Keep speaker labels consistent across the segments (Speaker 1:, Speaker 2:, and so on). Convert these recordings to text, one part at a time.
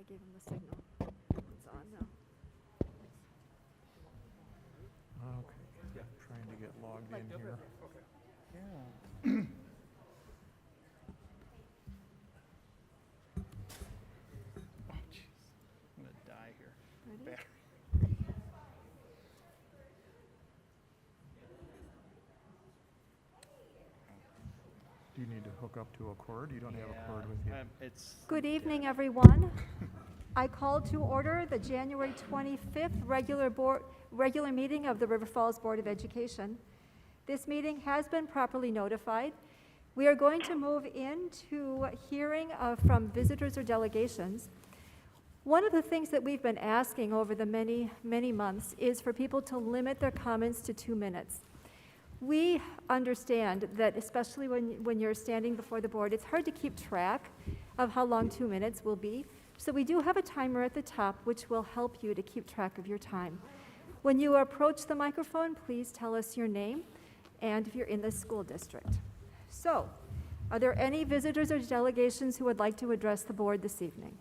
Speaker 1: gave him the signal. It's on now.
Speaker 2: Okay, trying to get logged in here.
Speaker 3: Yeah. Oh, jeez. I'm gonna die here.
Speaker 1: Ready?
Speaker 3: Battery.
Speaker 2: Do you need to hook up to a cord? You don't have a cord with you.
Speaker 3: It's
Speaker 1: Good
Speaker 3: dead.
Speaker 1: evening, everyone. I call to order the January 25th regular meeting of the River Falls Board of Education. This meeting has been properly notified. We are going to move into hearing from visitors or delegations. One of the things that we've been asking over the many, many months is for people to limit their comments to 2 minutes. We understand that, especially when you're standing before the board, it's hard to keep track of how long 2 minutes will be. So we do have a timer at the top, which will help you to keep track of your time. When you approach the microphone, please tell us your name and if you're in the school district. So, are there any visitors or delegations who would like to address the board this evening?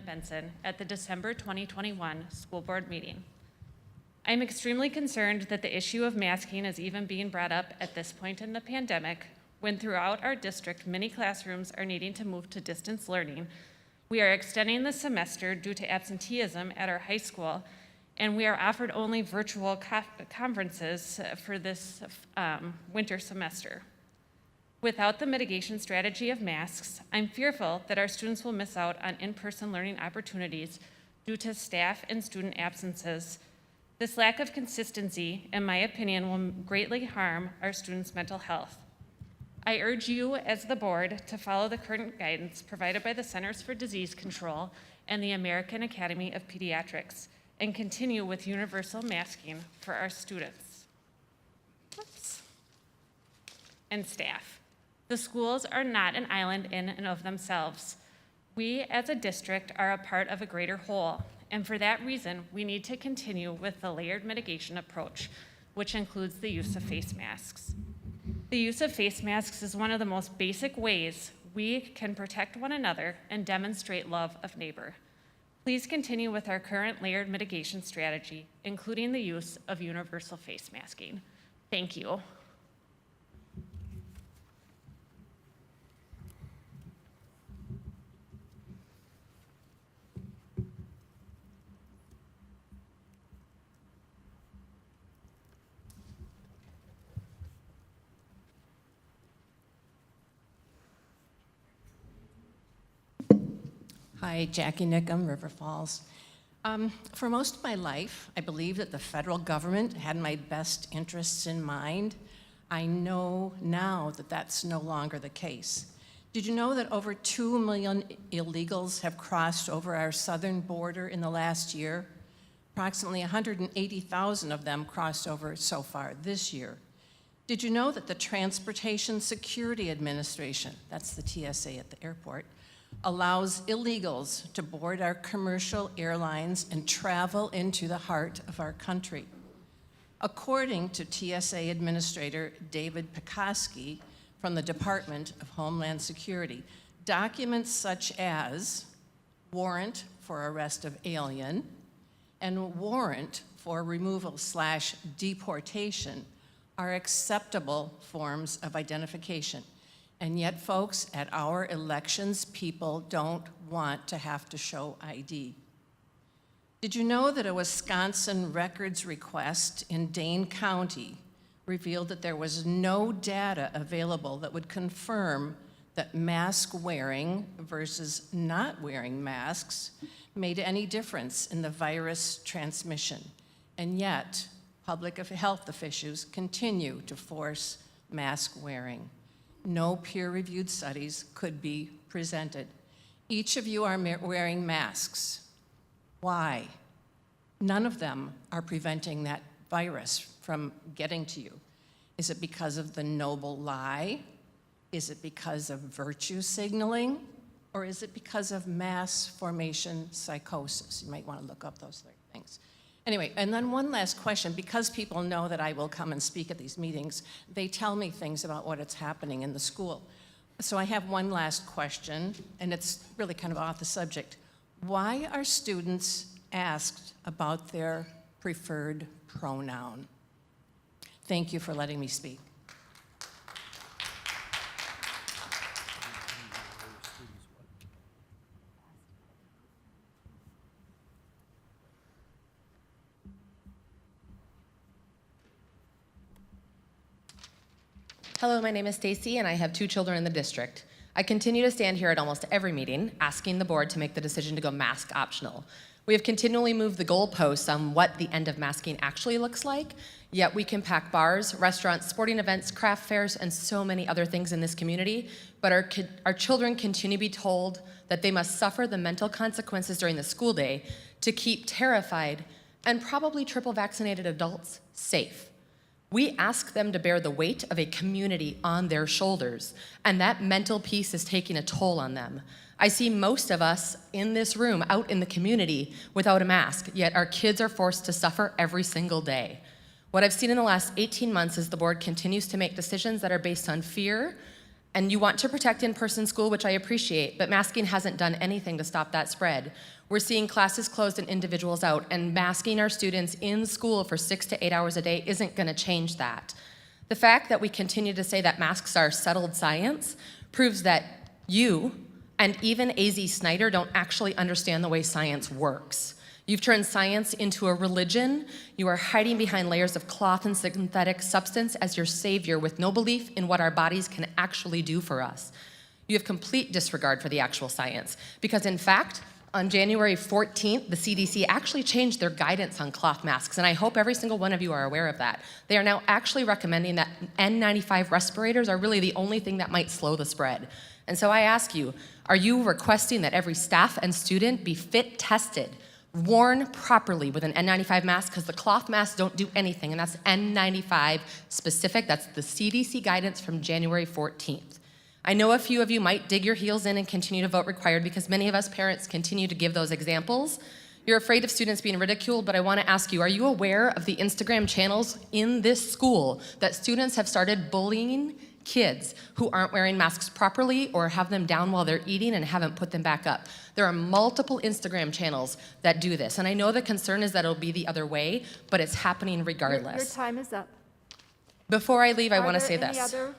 Speaker 4: Benson at the December 2021 school board meeting. I'm extremely concerned that the issue of masking is even being brought up at this point in the pandemic, when throughout our district, many classrooms are needing to move to distance learning. We are extending the semester due to absenteeism at our high school, and we are offered only virtual conferences for this winter semester. Without the mitigation strategy of masks, I'm fearful that our students will miss out on in-person learning opportunities due to staff and student absences. This lack of consistency, in my opinion, will greatly harm our students' mental health. I urge you as the board to follow the current guidance provided by the Centers for Disease Control and the American Academy of Pediatrics and continue with universal masking for our students and staff. The schools are not an island in and of themselves. We as a district are a part of a greater whole, and for that reason, we need to continue with the layered mitigation approach, which includes the use of face masks. The use of face masks is one of the most basic ways we can protect one another and demonstrate love of neighbor. Please continue with our current layered mitigation strategy, including the use of universal face masking. Thank you.
Speaker 5: Hi, Jackie Nickham, River Falls. For most of my life, I believe that the federal government had my best interests in mind. I know now that that's no longer the case. Did you know that over 2 million illegals have crossed over our southern border in the last year? Approximately 180,000 of them crossed over so far this year. Did you know that the Transportation Security Administration, that's the TSA at the airport, allows illegals to board our commercial airlines and travel into the heart of our country? According to TSA Administrator David Pekoski from the Department of Homeland Security, documents such as warrant for arrest of alien and warrant for removal/deportation are acceptable forms of identification. And yet, folks, at our elections, people don't want to have to show ID. Did you know that a Wisconsin records request in Dane County revealed that there was no data available that would confirm that mask wearing versus not wearing masks made any difference in the virus transmission? And yet, public health officials continue to force mask wearing. No peer-reviewed studies could be presented. Each of you are wearing masks. Why? None of them are preventing that virus from getting to you. Is it because of the noble lie? Is it because of virtue signaling? Or is it because of mass formation psychosis? You might want to look up those three things. Anyway, and then one last question. Because people know that I will come and speak at these meetings, they tell me things about what is happening in the school. So I have one last question, and it's really kind of off the subject. Why are students asked about their preferred pronoun? Thank you for letting me speak.
Speaker 6: Hello, my name is Stacy, and I have 2 children in the district. I continue to stand here at almost every meeting, asking the board to make the decision to go mask optional. We have continually moved the goalposts on what the end of masking actually looks like, yet we can pack bars, restaurants, sporting events, craft fairs, and so many other things in this community, but our children continue to be told that they must suffer the mental consequences during the school day to keep terrified and probably triple vaccinated adults safe. We ask them to bear the weight of a community on their shoulders, and that mental piece is taking a toll on them. I see most of us in this room out in the community without a mask, yet our kids are forced to suffer every single day. What I've seen in the last 18 months is the board continues to make decisions that are based on fear, and you want to protect in-person school, which I appreciate, but masking hasn't done anything to stop that spread. We're seeing classes closed and individuals out, and masking our students in school for 6 to 8 hours a day isn't gonna change that. The fact that we continue to say that masks are settled science proves that you, and even AZ Snyder, don't actually understand the way science works. You've turned science into a religion. You are hiding behind layers of cloth and synthetic substance as your savior with no belief in what our bodies can actually do for us. You have complete disregard for the actual science, because in fact, on January 14th, the CDC actually changed their guidance on cloth masks, and I hope every single one of you are aware of that. They are now actually recommending that N95 respirators are really the only thing that might slow the spread. And so I ask you, are you requesting that every staff and student be fit tested, worn properly with an N95 mask? Because the cloth masks don't do anything, and that's N95 specific. That's the CDC guidance from January 14th. I know a few of you might dig your heels in and continue to vote required because many of us parents continue to give those examples. You're afraid of students being ridiculed, but I want to ask you, are you aware of the Instagram channels in this school that students have started bullying kids who aren't wearing masks properly or have them down while they're eating and haven't put them back up? There are multiple Instagram channels that do this, and I know the concern is that it'll be the other way, but it's happening regardless.
Speaker 1: Your time is up.
Speaker 6: Before I leave, I want to say
Speaker 1: Are there any
Speaker 6: this.
Speaker 1: other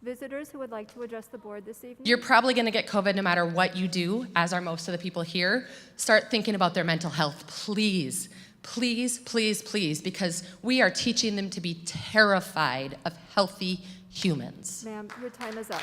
Speaker 1: visitors who would like to address the board this evening?
Speaker 6: You're probably going to get COVID no matter what you do, as are most of the people here. Start thinking about their mental health, please. Please, please, please, because we are teaching them to be terrified of healthy humans.
Speaker 1: Ma'am, your time is up.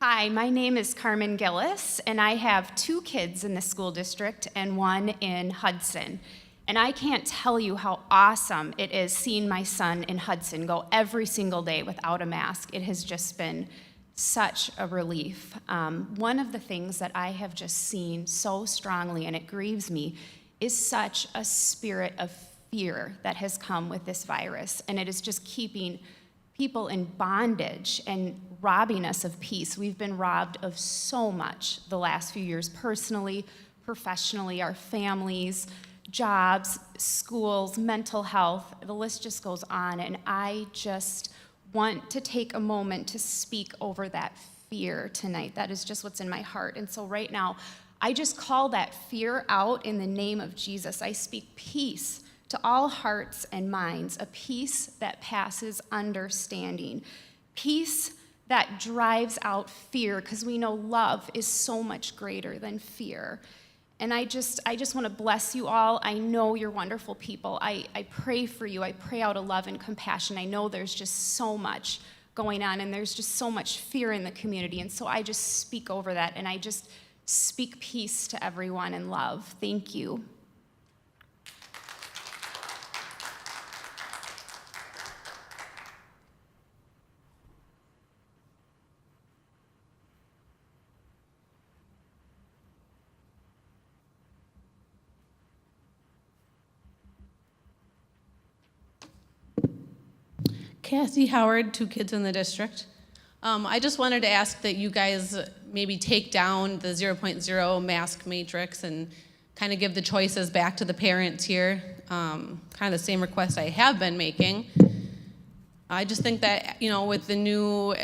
Speaker 7: Hi, my name is Carmen Gillis, and I have 2 kids in the school district and 1 in Hudson. And I can't tell you how awesome it is seeing my son in Hudson go every single day without a mask. It has just been such a relief. One of the things that I have just seen so strongly, and it grieves me, is such a spirit of fear that has come with this virus. And it is just keeping people in bondage and robbing us of peace. We've been robbed of so much the last few years, personally, professionally, our families, jobs, schools, mental health. The list just goes on, and I just want to take a moment to speak over that fear tonight. That is just what's in my heart. And so right now, I just call that fear out in the name of Jesus. I speak peace to all hearts and minds, a peace that passes understanding, peace that drives out fear, because we know love is so much greater than fear. And I just want to bless you all. I know you're wonderful people. I pray for you. I pray out of love and compassion. I know there's just so much going on, and there's just so much fear in the community. And so I just speak over that, and I just speak peace to everyone and love. Thank you.
Speaker 8: Kathy Howard, 2 kids in the district. I just wanted to ask that you guys maybe take down the 0.0 mask matrix and kind of give the choices back to the parents here. Kind of the same request I have been making. I just think that, you know, with the new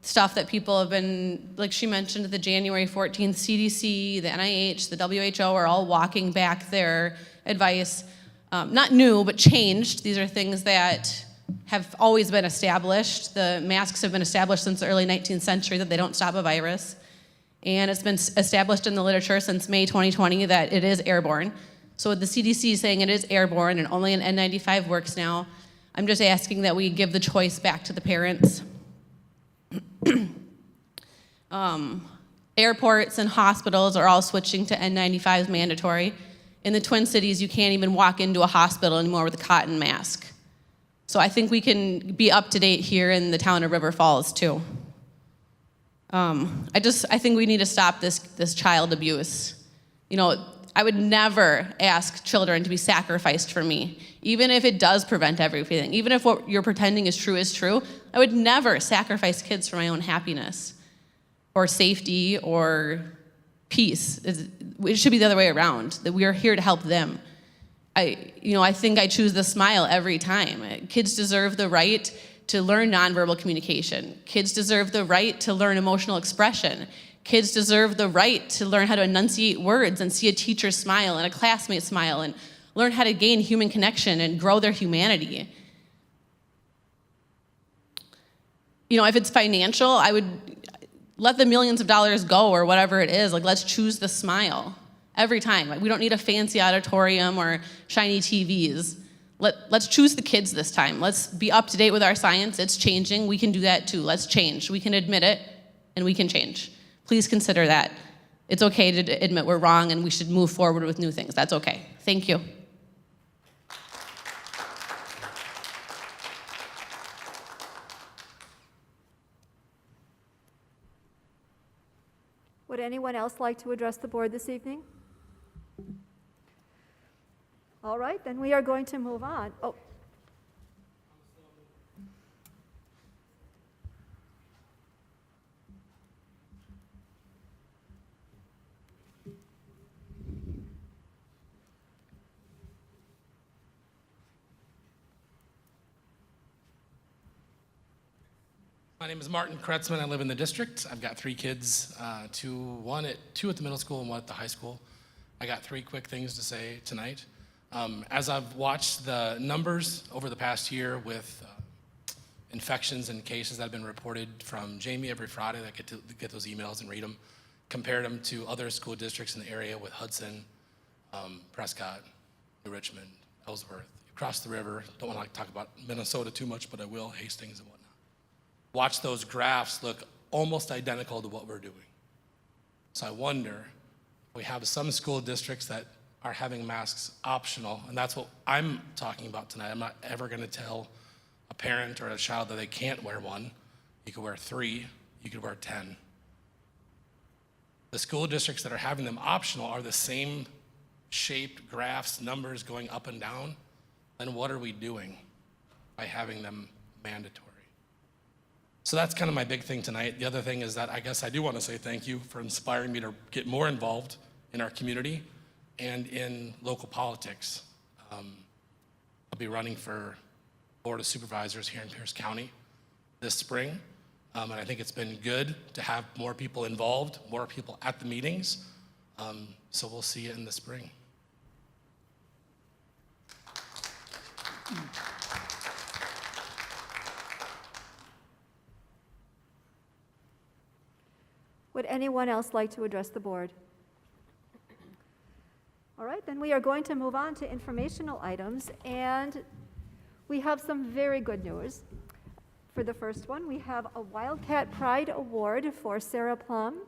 Speaker 8: stuff that people have been, like she mentioned, the January 14th CDC, the NIH, the WHO are all walking back their advice. Not new, but changed. These are things that have always been established. The masks have been established since the early 19th century that they don't stop a virus. And it's been established in the literature since May 2020 that it is airborne. So with the CDC saying it is airborne and only an N95 works now, I'm just asking that we give the choice back to the parents. Airports and hospitals are all switching to N95s mandatory. In the Twin Cities, you can't even walk into a hospital anymore with a cotton mask. So I think we can be up to date here in the town of River Falls too. I think we need to stop this child abuse. You know, I would never ask children to be sacrificed for me, even if it does prevent everything. Even if what you're pretending is true, I would never sacrifice kids for my own happiness or safety or peace. It should be the other way around, that we are here to help them. I think I choose the smile every time. Kids deserve the right to learn nonverbal communication. Kids deserve the right to learn emotional expression. Kids deserve the right to learn how to enunciate words and see a teacher smile and a classmate smile and learn how to gain human connection and grow their humanity. You know, if it's financial, I would let the millions of dollars go or whatever it is. Like, let's choose the smile. Every time. Like, we don't need a fancy auditorium or shiny TVs. Let's choose the kids this time. Let's be up to date with our science. It's changing. We can do that too. Let's change. We can admit it, and we can change. Please consider that. It's okay to admit we're wrong, and we should move forward with new things. That's okay. Thank you.
Speaker 1: Would anyone else like to address the board this evening? All right, then we are going to move on. Oh.
Speaker 9: My name is Martin Kretzman. I live in the district. I've got 3 kids, two at the middle school and 1 at the high school. I got 3 quick things to say tonight. As I've watched the numbers over the past year with infections and cases that have been reported from Jamie every Friday, that get those emails and read them, compared them to other school districts in the area with Hudson, Prescott, New Richmond, Ellsworth, across the river. Don't want to talk about Minnesota too much, but I will, Hastings and whatnot. Watch those graphs look almost identical to what we're doing. So I wonder, we have some school districts that are having masks optional, and that's what I'm talking about tonight. I'm not ever going to tell a parent or a child that they can't wear one. You could wear 3, you could wear 10. The school districts that are having them optional are the same shaped graphs, numbers going up and down. Then what are we doing by having them mandatory? So that's kind of my big thing tonight. The other thing is that I guess I do want to say thank you for inspiring me to get more involved in our community and in local politics. I'll be running for Board of Supervisors here in Pierce County this spring. And I think it's been good to have more people involved, more people at the meetings. So we'll see you in the spring.
Speaker 1: Would anyone else like to address the board? All right, then we are going to move on to informational items, and we have some very good news. For the first one, we have a Wildcat Pride Award for Sarah Plum.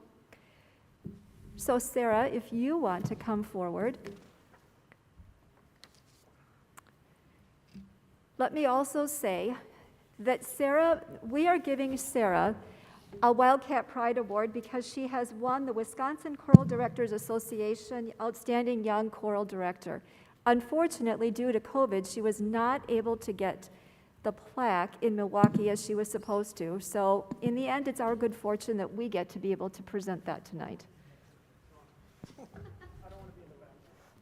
Speaker 1: So Sarah, if you want to come forward. Let me also say that we are giving Sarah a Wildcat Pride Award because she has won the Wisconsin Choral Directors Association Outstanding Young Choral Director. Unfortunately, due to COVID, she was not able to get the plaque in Milwaukee as she was supposed to. So in the end, it's our good fortune that we get to be able to present that tonight.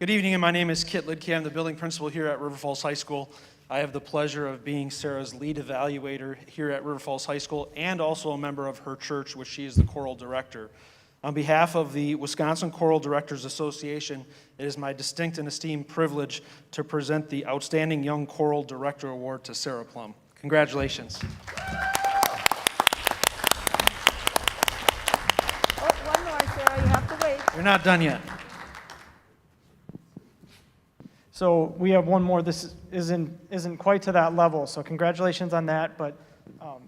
Speaker 10: Good evening, and my name is Kit Lidke. I'm the building principal here at River Falls High School. I have the pleasure of being Sarah's lead evaluator here at River Falls High School and also a member of her church, which she is the choral director. On behalf of the Wisconsin Choral Directors Association, it is my distinct and esteemed privilege to present the Outstanding Young Choral Director Award to Sarah Plum. Congratulations.
Speaker 1: Oh, one more, Sarah, you have to wait.
Speaker 10: You're not done yet.
Speaker 11: So we have one more. This isn't quite to that level, so congratulations on that. But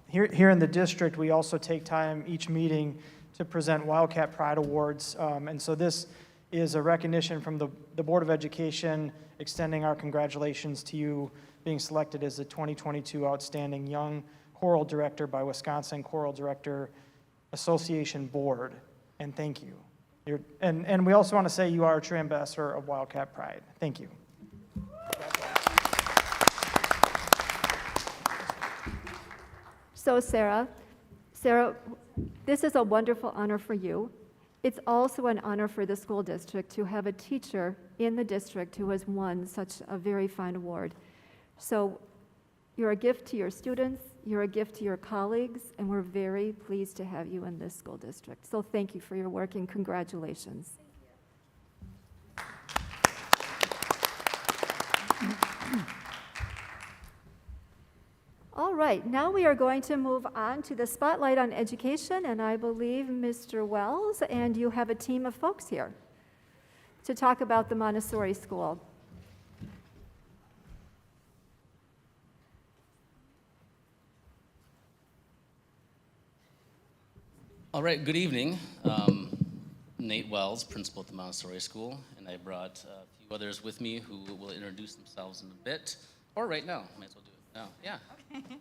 Speaker 11: here in the district, we also take time each meeting to present Wildcat Pride Awards. And so this is a recognition from the Board of Education extending our congratulations to you being selected as the 2022 Outstanding Young Choral Director by Wisconsin Choral Director Association Board. And thank you. And we also want to say you are a true ambassador of Wildcat Pride. Thank you.
Speaker 1: So Sarah, this is a wonderful honor for you. It's also an honor for the school district to have a teacher in the district who has won such a very fine award. So you're a gift to your students, you're a gift to your colleagues, and we're very pleased to have you in this school district. So thank you for your work and congratulations. All right, now we are going to move on to the Spotlight on Education, and I believe Mr. Wells and you have a team of folks here to talk about the Montessori School.
Speaker 12: All right, good evening. Nate Wells, principal at the Montessori School, and I brought a few others with me who will introduce themselves in a bit, or right now. Might as well do it now. Yeah.
Speaker 13: Okay.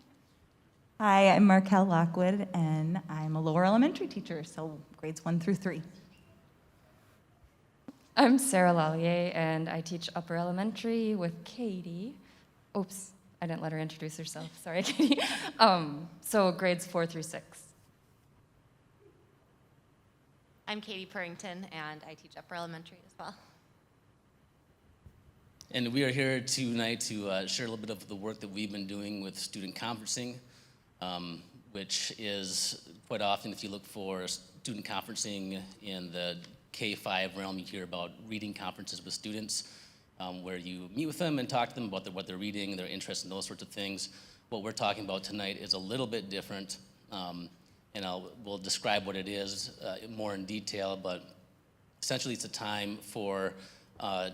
Speaker 13: Hi, I'm Markel Lockwood, and I'm a lower elementary teacher, so grades 1 through 3.
Speaker 14: I'm Sarah Lallier, and I teach upper elementary with Katie. Oops, I didn't let her introduce herself. Sorry, Katie. So grades 4 through 6.
Speaker 15: I'm Katie Purrington, and I teach upper elementary as well.
Speaker 12: And we are here tonight to share a little bit of the work that we've been doing with student conferencing, which is quite often, if you look for student conferencing in the K-5 realm, you hear about reading conferences with students, where you meet with them and talk to them about what they're reading, their interests, and those sorts of things. What we're talking about tonight is a little bit different, and we'll describe what it is more in detail, but essentially it's a time for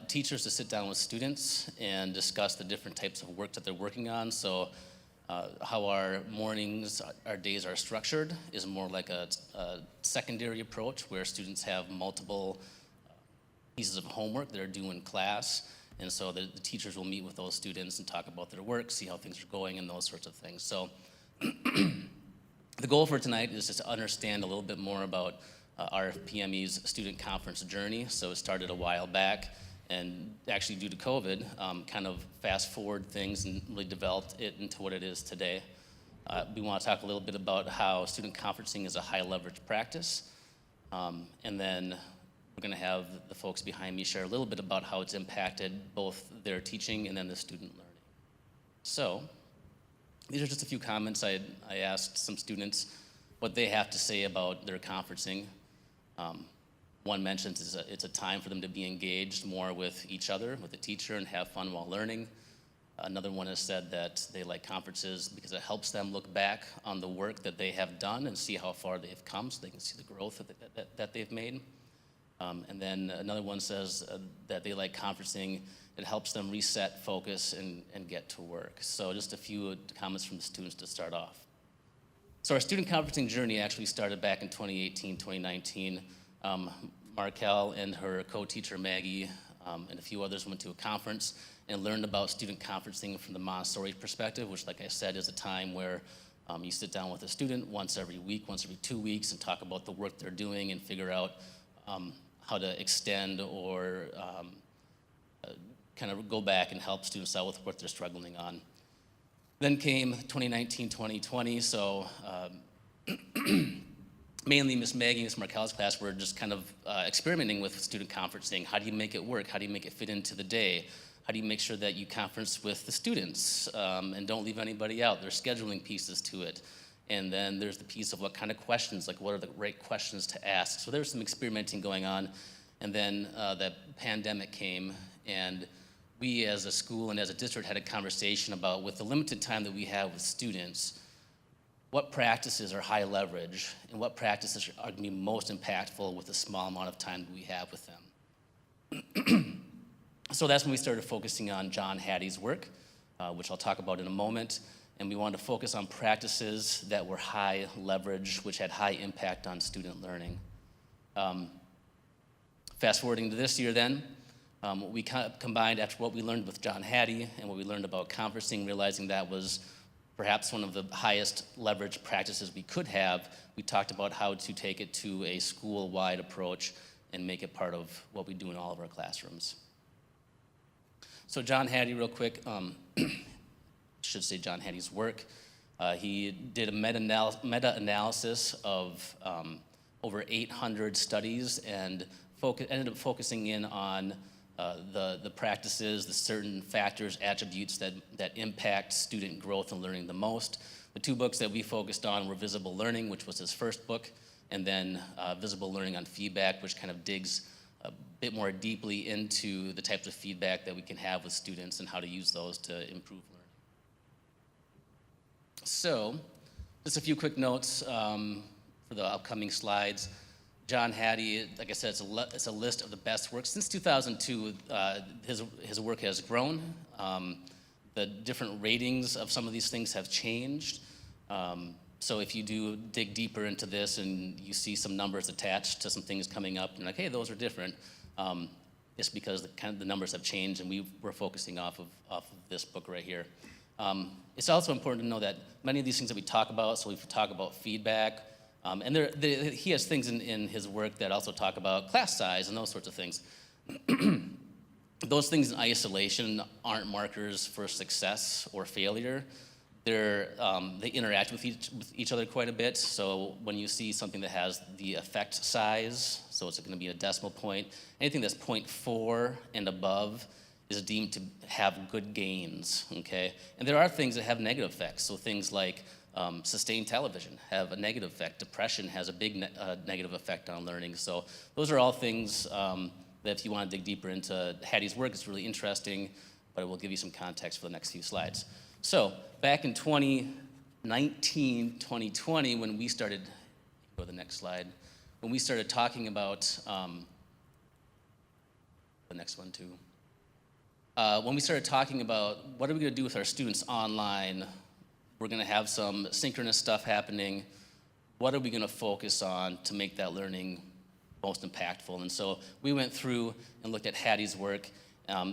Speaker 12: teachers to sit down with students and discuss the different types of work that they're working on. So how our mornings, our days are structured is more like a secondary approach where students have multiple pieces of homework that are due in class. And so the teachers will meet with those students and talk about their work, see how things are going and those sorts of things. So the goal for tonight is just to understand a little bit more about RFPME's student conference journey. So it started a while back, and actually due to COVID, kind of fast forward things and really developed it into what it is today. We want to talk a little bit about how student conferencing is a high leverage practice. And then we're going to have the folks behind me share a little bit about how it's impacted both their teaching and then the student learning. So these are just a few comments. I asked some students what they have to say about their conferencing. One mentions it's a time for them to be engaged more with each other, with the teacher, and have fun while learning. Another one has said that they like conferences because it helps them look back on the work that they have done and see how far they've come, so they can see the growth that they've made. And then another one says that they like conferencing. It helps them reset, focus, and get to work. So just a few comments from the students to start off. So our student conferencing journey actually started back in 2018, 2019. Markel and her co-teacher Maggie and a few others went to a conference and learned about student conferencing from the Montessori perspective, which, like I said, is a time where you sit down with a student once every week, once every 2 weeks, and talk about the work they're doing and figure out how to extend or kind of go back and help students out with what they're struggling on. Then came 2019, 2020, so mainly Miss Maggie and Miss Markel's class were just kind of experimenting with student conferencing. How do you make it work? How do you make it fit into the day? How do you make sure that you conference with the students and don't leave anybody out? There's scheduling pieces to it. And then there's the piece of what kind of questions, like what are the right questions to ask? So there's some experimenting going on. And then the pandemic came, and we as a school and as a district had a conversation about, with the limited time that we have with students, what practices are high leverage and what practices are going to be most impactful with the small amount of time that we have with them. So that's when we started focusing on John Hattie's work, which I'll talk about in a moment. And we wanted to focus on practices that were high leverage, which had high impact on student learning. Fast forwarding to this year then, we combined after what we learned with John Hattie and what we learned about conferencing, realizing that was perhaps one of the highest leverage practices we could have. We talked about how to take it to a school-wide approach and make it part of what we do in all of our classrooms. So John Hattie, real quick, should say John Hattie's work. He did a meta-analysis of over 800 studies and ended up focusing in on the practices, the certain factors, attributes that impact student growth and learning the most. The two books that we focused on were Visible Learning, which was his first book, and then Visible Learning on Feedback, which kind of digs a bit more deeply into the types of feedback that we can have with students and how to use those to improve learning. So, just a few quick notes for the upcoming slides. John Hattie, like I said, it's a list of the best work. Since 2002, his work has grown. The different ratings of some of these things have changed. So if you do dig deeper into this and you see some numbers attached to some things coming up, and you're like, hey, those are different, it's because the numbers have changed, and we're focusing off of this book right here. It's also important to know that many of these things that we talk about, so we talk about feedback, and he has things in his work that also talk about class size and those sorts of things. Those things in isolation aren't markers for success or failure. They interact with each other quite a bit. So when you see something that has the effect size, so it's going to be a decimal point, anything that's 0.4 and above is deemed to have good gains, okay? And there are things that have negative effects. So things like sustained television have a negative effect. Depression has a big negative effect on learning. So those are all things that if you want to dig deeper into Hattie's work, it's really interesting, but it will give you some context for the next few slides. So back in 2019, 2020, when we started, go to the next slide, when we started talking about, the next one too. When we started talking about what are we going to do with our students online, we're going to have some synchronous stuff happening. What are we going to focus on to make that learning most impactful? And so we went through and looked at Hattie's work.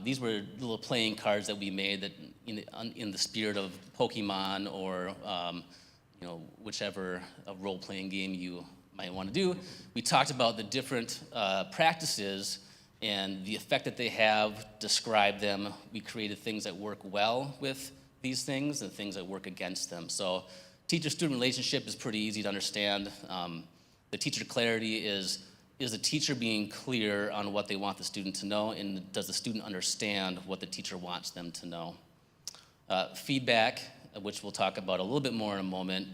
Speaker 12: These were little playing cards that we made that in the spirit of Pokemon or whichever role-playing game you might want to do. We talked about the different practices and the effect that they have, described them. We created things that work well with these things and things that work against them. So teacher-student relationship is pretty easy to understand. The teacher clarity is the teacher being clear on what they want the student to know, and does the student understand what the teacher wants them to know? Feedback, which we'll talk about a little bit more in a moment.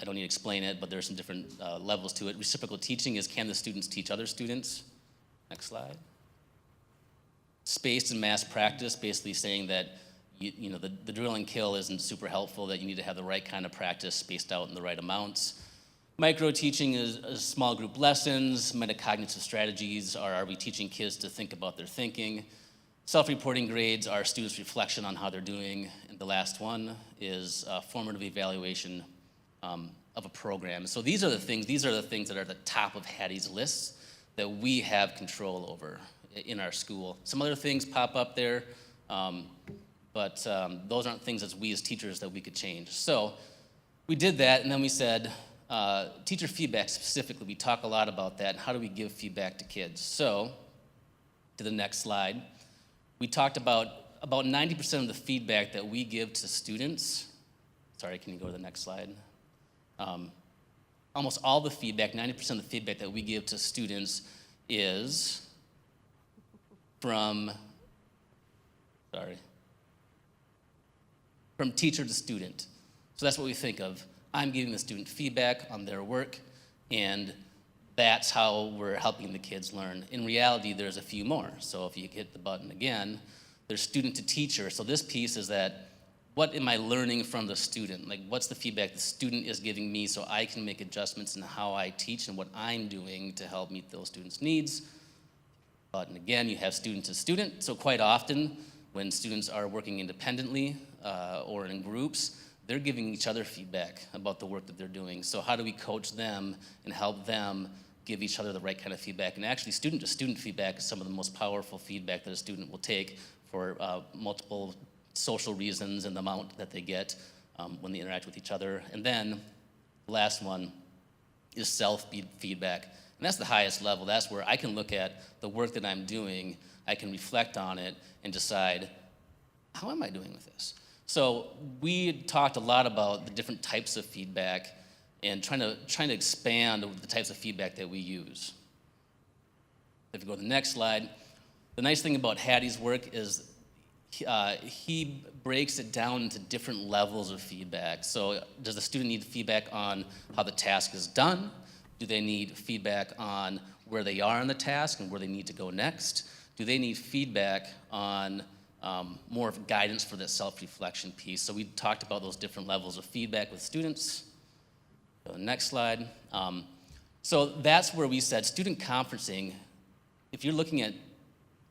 Speaker 12: I don't need to explain it, but there are some different levels to it. Reciprocal teaching is, can the students teach other students? Next slide. Spaced and mass practice, basically saying that the drill and kill isn't super helpful, that you need to have the right kind of practice spaced out in the right amounts. Micro teaching is small group lessons. Metacognitive strategies are we teaching kids to think about their thinking? Self-reporting grades are students' reflection on how they're doing. And the last one is formative evaluation of a program. So these are the things that are at the top of Hattie's list that we have control over in our school. Some other things pop up there, but those aren't things as we as teachers that we could change. So we did that, and then we said, teacher feedback specifically, we talk a lot about that, and how do we give feedback to kids? So, to the next slide, we talked about 90% of the feedback that we give to students. Sorry, can you go to the next slide? Almost all the feedback, 90% of the feedback that we give to students is from teacher to student. So that's what we think of. I'm giving the student feedback on their work, and that's how we're helping the kids learn. In reality, there's a few more. So if you hit the button again, there's student to teacher. So this piece is that, what am I learning from the student? Like, what's the feedback the student is giving me so I can make adjustments in how I teach and what I'm doing to help meet those students' needs? Button again, you have student to student. So quite often, when students are working independently or in groups, they're giving each other feedback about the work that they're doing. So how do we coach them and help them give each other the right kind of feedback? And actually, student to student feedback is some of the most powerful feedback that a student will take for multiple social reasons and the amount that they get when they interact with each other. And then the last one is self-feedback. And that's the highest level. That's where I can look at the work that I'm doing, I can reflect on it and decide, how am I doing with this? So we talked a lot about the different types of feedback and trying to expand the types of feedback that we use. If you go to the next slide, the nice thing about Hattie's work is he breaks it down into different levels of feedback. So does the student need feedback on how the task is done? Do they need feedback on where they are on the task and where they need to go next? Do they need feedback on more of guidance for that self-reflection piece? So we talked about those different levels of feedback with students. Go to the next slide. So that's where we said student conferencing, if you're looking at,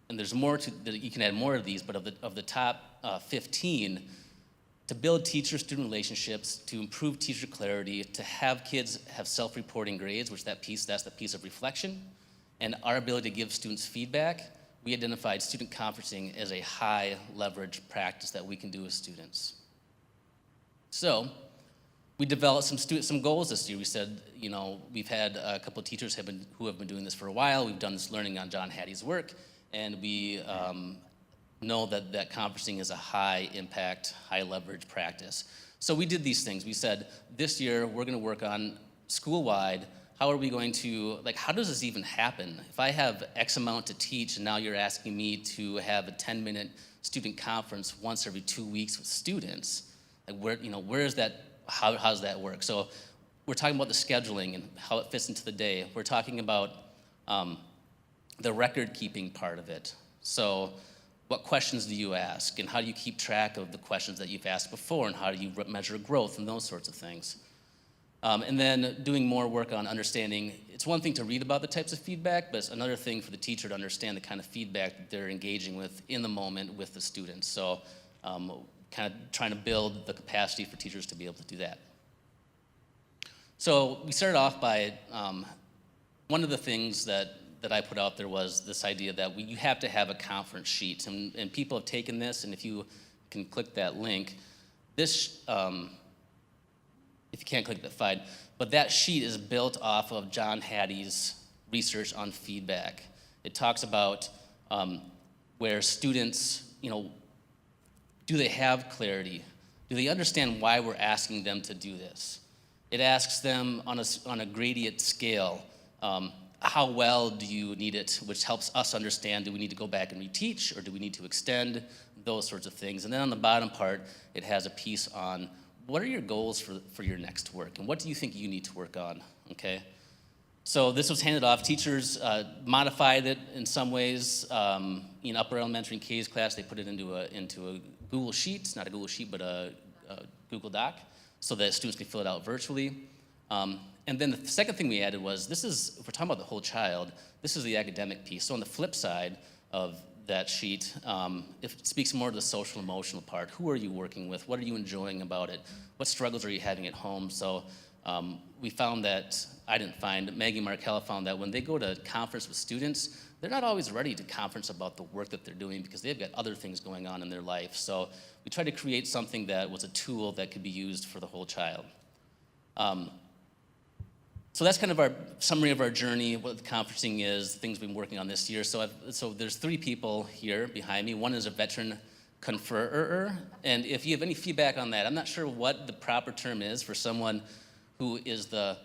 Speaker 12: and there's more to, you can add more of these, but of the top 15, to build teacher-student relationships, to improve teacher clarity, to have kids have self-reporting grades, which that's the piece of reflection, and our ability to give students feedback, we identified student conferencing as a high leverage practice that we can do with students. So we developed some goals this year. We said, we've had a couple of teachers who have been doing this for a while. We've done this learning on John Hattie's work, and we know that conferencing is a high impact, high leverage practice. So we did these things. We said, this year we're gonna work on school-wide, how are we going to, how does this even happen? If I have X amount to teach and now you're asking me to have a 10-minute student conference once every 2 weeks with students, where is that, how does that work? So we're talking about the scheduling and how it fits into the day. We're talking about the record-keeping part of it. So what questions do you ask, and how do you keep track of the questions that you've asked before, and how do you measure growth and those sorts of things? And then doing more work on understanding, it's one thing to read about the types of feedback, but it's another thing for the teacher to understand the kind of feedback that they're engaging with in the moment with the students. So kind of trying to build the capacity for teachers to be able to do that. So we started off by, one of the things that I put out there was this idea that you have to have a conference sheet, and people have taken this, and if you can click that link, this, if you can't click that, fine, but that sheet is built off of John Hattie's research on feedback. It talks about where students, do they have clarity? Do they understand why we're asking them to do this? It asks them on a gradient scale, how well do you need it, which helps us understand, do we need to go back and reteach, or do we need to extend, those sorts of things. And then on the bottom part, it has a piece on what are your goals for your next work, and what do you think you need to work on, okay? So this was handed off. Teachers modified it in some ways. In upper elementary and K's class, they put it into a Google Sheet, not a Google Sheet, but a Google Doc, so that students can fill it out virtually. And then the second thing we added was, if we're talking about the whole child, this is the academic piece. So on the flip side of that sheet, it speaks more to the social emotional part. Who are you working with? What are you enjoying about it? What struggles are you having at home? So we found that, Maggie Markella found that when they go to conference with students, they're not always ready to conference about the work that they're doing because they've got other things going on in their life. So we tried to create something that was a tool that could be used for the whole child. So that's kind of our summary of our journey, what the conferencing is, things we've been working on this year. So there's 3 people here behind me. One is a veteran conferrer, and if you have any feedback on that, I'm not sure what the proper term is for someone who is the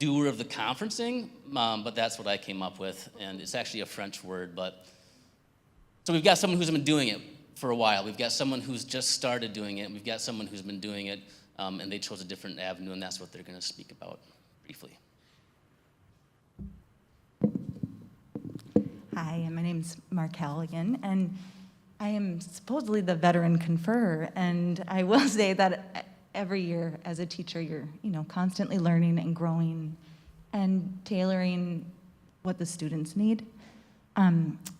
Speaker 12: doer of the conferencing, but that's what I came up with, and it's actually a French word. So we've got someone who's been doing it for a while. We've got someone who's just started doing it, and we've got someone who's been doing it, and they chose a different avenue, and that's what they're going to speak about briefly.
Speaker 13: Hi, my name's Markel again, and I am supposedly the veteran conferrer, and I will say that every year as a teacher, you're constantly learning and growing and tailoring what the students need.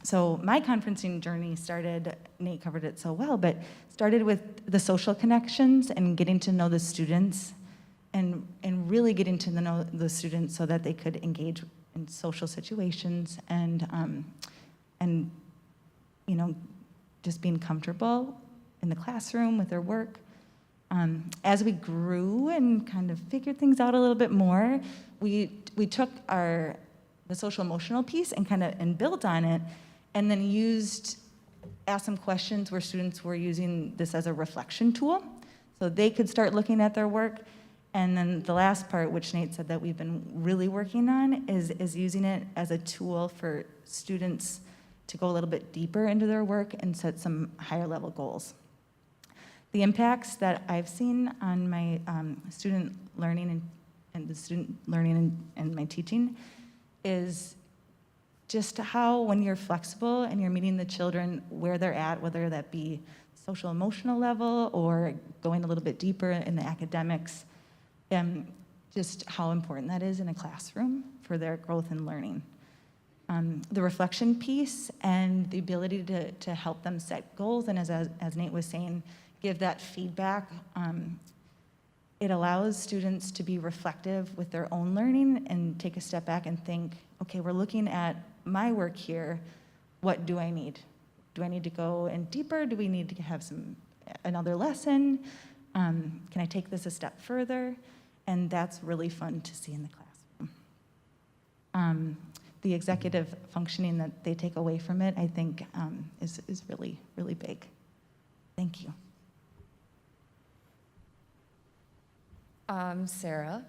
Speaker 13: So my conferencing journey started, Nate covered it so well, but started with the social connections and getting to know the students and really getting to know the students so that they could engage in social situations and just being comfortable in the classroom with their work. As we grew and kind of figured things out a little bit more, we took the social emotional piece and built on it, and then asked some questions where students were using this as a reflection tool, so they could start looking at their work. And then the last part, which Nate said that we've been really working on, is using it as a tool for students to go a little bit deeper into their work and set some higher level goals. The impacts that I've seen on my student learning and the student learning and my teaching is just how, when you're flexible and you're meeting the children where they're at, whether that be social emotional level or going a little bit deeper in the academics, just how important that is in a classroom for their growth and learning. The reflection piece and the ability to help them set goals, and as Nate was saying, give that feedback. It allows students to be reflective with their own learning and take a step back and think, okay, we're looking at my work here. What do I need? Do I need to go in deeper? Do we need to have another lesson? Can I take this a step further? And that's really fun to see in the classroom. The executive functioning that they take away from it, I think, is really, really big. Thank you.
Speaker 14: Sarah.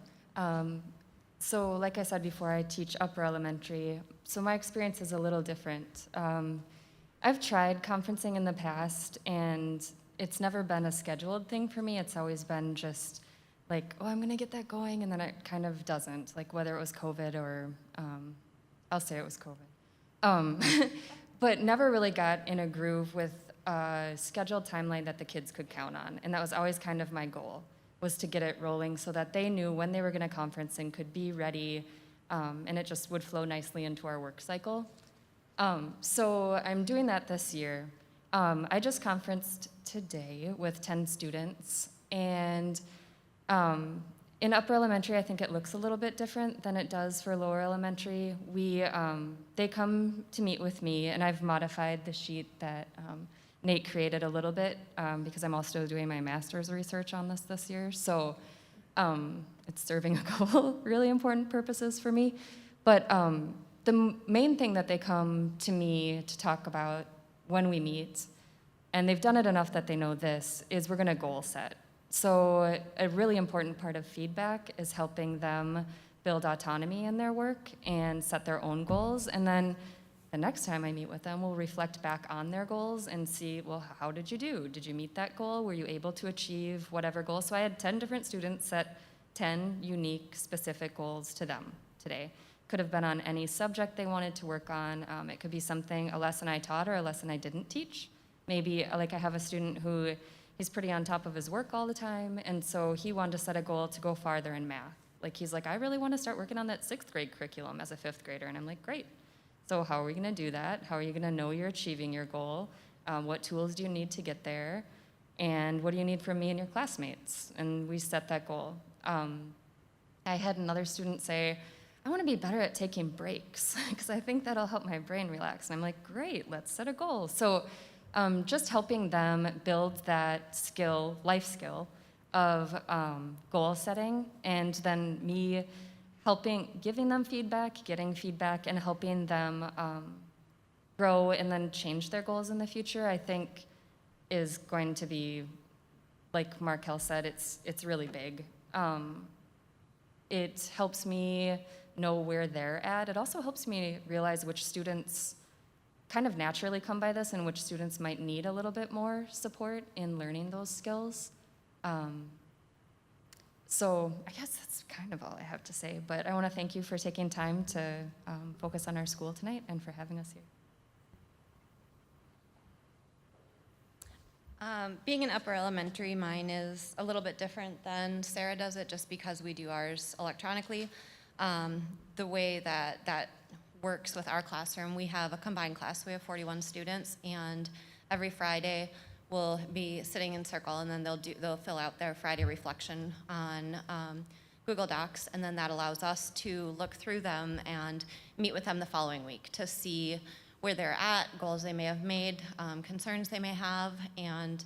Speaker 14: So like I said before, I teach upper elementary, so my experience is a little different. I've tried conferencing in the past, and it's never been a scheduled thing for me. It's always been just like, oh, I'm gonna get that going, and then it kind of doesn't, like whether it was COVID or, I'll say it was COVID. But never really got in a groove with a scheduled timeline that the kids could count on, and that was always kind of my goal, was to get it rolling so that they knew when they were gonna conference and could be ready, and it just would flow nicely into our work cycle. So I'm doing that this year. I just conferenced today with 10 students, and in upper elementary, I think it looks a little bit different than it does for lower elementary. They come to meet with me, and I've modified the sheet that Nate created a little bit because I'm also doing my master's research on this year. So it's serving a couple really important purposes for me. But the main thing that they come to me to talk about when we meet, and they've done it enough that they know this, is we're gonna goal set. So a really important part of feedback is helping them build autonomy in their work and set their own goals. And then the next time I meet with them, we'll reflect back on their goals and see, well, how did you do? Did you meet that goal? Were you able to achieve whatever goal? So I had 10 different students set 10 unique, specific goals to them today. Could have been on any subject they wanted to work on. It could be something, a lesson I taught or a lesson I didn't teach. Maybe, like I have a student who, he's pretty on top of his work all the time, and so he wanted to set a goal to go farther in math. Like, he's like, I really want to start working on that 6th grade curriculum as a 5th grader, and I'm like, great. So how are we going to do that? How are you going to know you're achieving your goal? What tools do you need to get there? And what do you need from me and your classmates? And we set that goal. I had another student say, I want to be better at taking breaks because I think that'll help my brain relax. And I'm like, great, let's set a goal. So just helping them build that skill, life skill of goal setting, and then me giving them feedback, getting feedback, and helping them grow and then change their goals in the future, I think is going to be, like Markel said, it's really big. It helps me know where they're at. It also helps me realize which students kind of naturally come by this and which students might need a little bit more support in learning those skills. So I guess that's kind of all I have to say, but I want to thank you for taking time to focus on our school tonight and for having us here.
Speaker 15: Being in upper elementary, mine is a little bit different than Sarah does it just because we do ours electronically. The way that works with our classroom, we have a combined class. We have 41 students, and every Friday we'll be sitting in circle, and then they'll fill out their Friday reflection on Google Docs, and then that allows us to look through them and meet with them the following week to see where they're at, goals they may have made, concerns they may have, and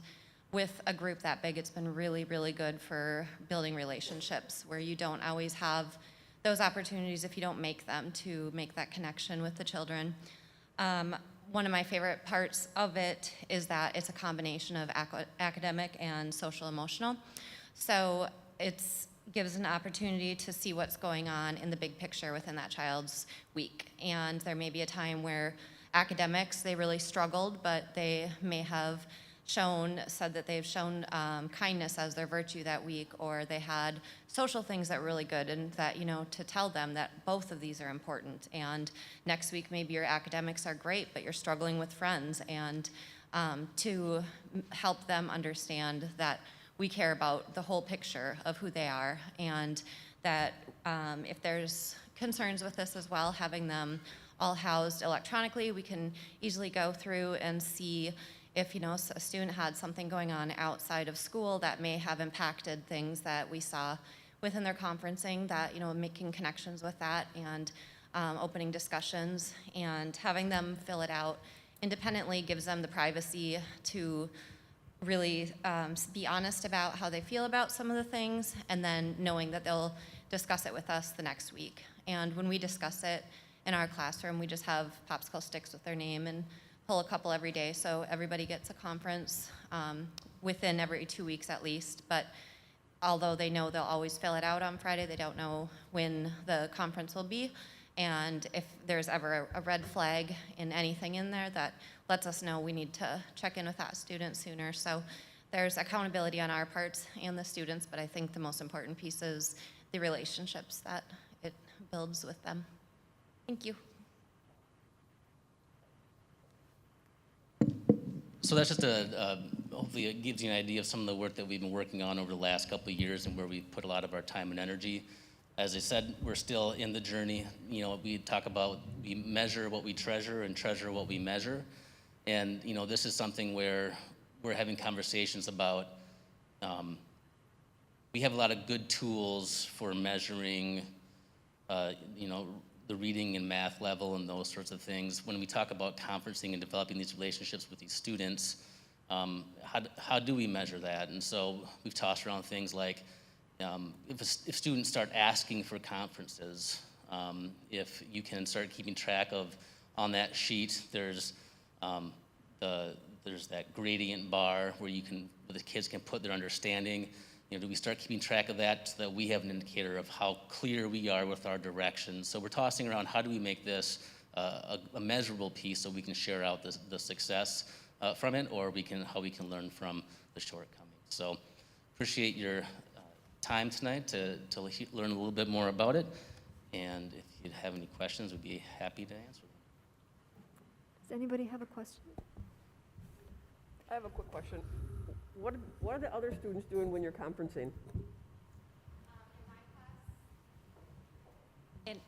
Speaker 15: with a group that big, it's been really, really good for building relationships where you don't always have those opportunities if you don't make them to make that connection with the children. One of my favorite parts of it is that it's a combination of academic and social emotional. So it gives an opportunity to see what's going on in the big picture within that child's week. And there may be a time where academics, they really struggled, but they may have said that they've shown kindness as their virtue that week, or they had social things that were really good, and that, to tell them that both of these are important. And next week, maybe your academics are great, but you're struggling with friends, and to help them understand that we care about the whole picture of who they are, and that if there's concerns with this as well, having them all housed electronically, we can easily go through and see if a student had something going on outside of school that may have impacted things that we saw within their conferencing, that making connections with that and opening discussions, and having them fill it out independently gives them the privacy to really be honest about how they feel about some of the things, and then knowing that they'll discuss it with us the next week. And when we discuss it in our classroom, we just have popsicle sticks with their name and pull a couple every day, so everybody gets a conference within every 2 weeks at least. But although they know they'll always fill it out on Friday, they don't know when the conference will be. And if there's ever a red flag in anything in there, that lets us know we need to check in with that student sooner. So there's accountability on our parts and the students, but I think the most important piece is the relationships that it builds with them. Thank you.
Speaker 12: So that's just hopefully it gives you an idea of some of the work that we've been working on over the last couple of years and where we've put a lot of our time and energy. As I said, we're still in the journey. We talk about we measure what we treasure and treasure what we measure. And, this is something where we're having conversations about, we have a lot of good tools for measuring, the reading and math level and those sorts of things. When we talk about conferencing and developing these relationships with these students, how do we measure that? And so we've tossed around things like if students start asking for conferences, if you can start keeping track of, on that sheet, there's that gradient bar where the kids can put their understanding. Do we start keeping track of that so that we have an indicator of how clear we are with our direction? So we're tossing around how do we make this a measurable piece so we can share out the success from it, or how we can learn from the shortcomings. So appreciate your time tonight to learn a little bit more about it. And if you have any questions, we'd be happy to answer them.
Speaker 1: Does anybody have a question?
Speaker 16: I have a quick question. What are the other students doing when you're conferencing?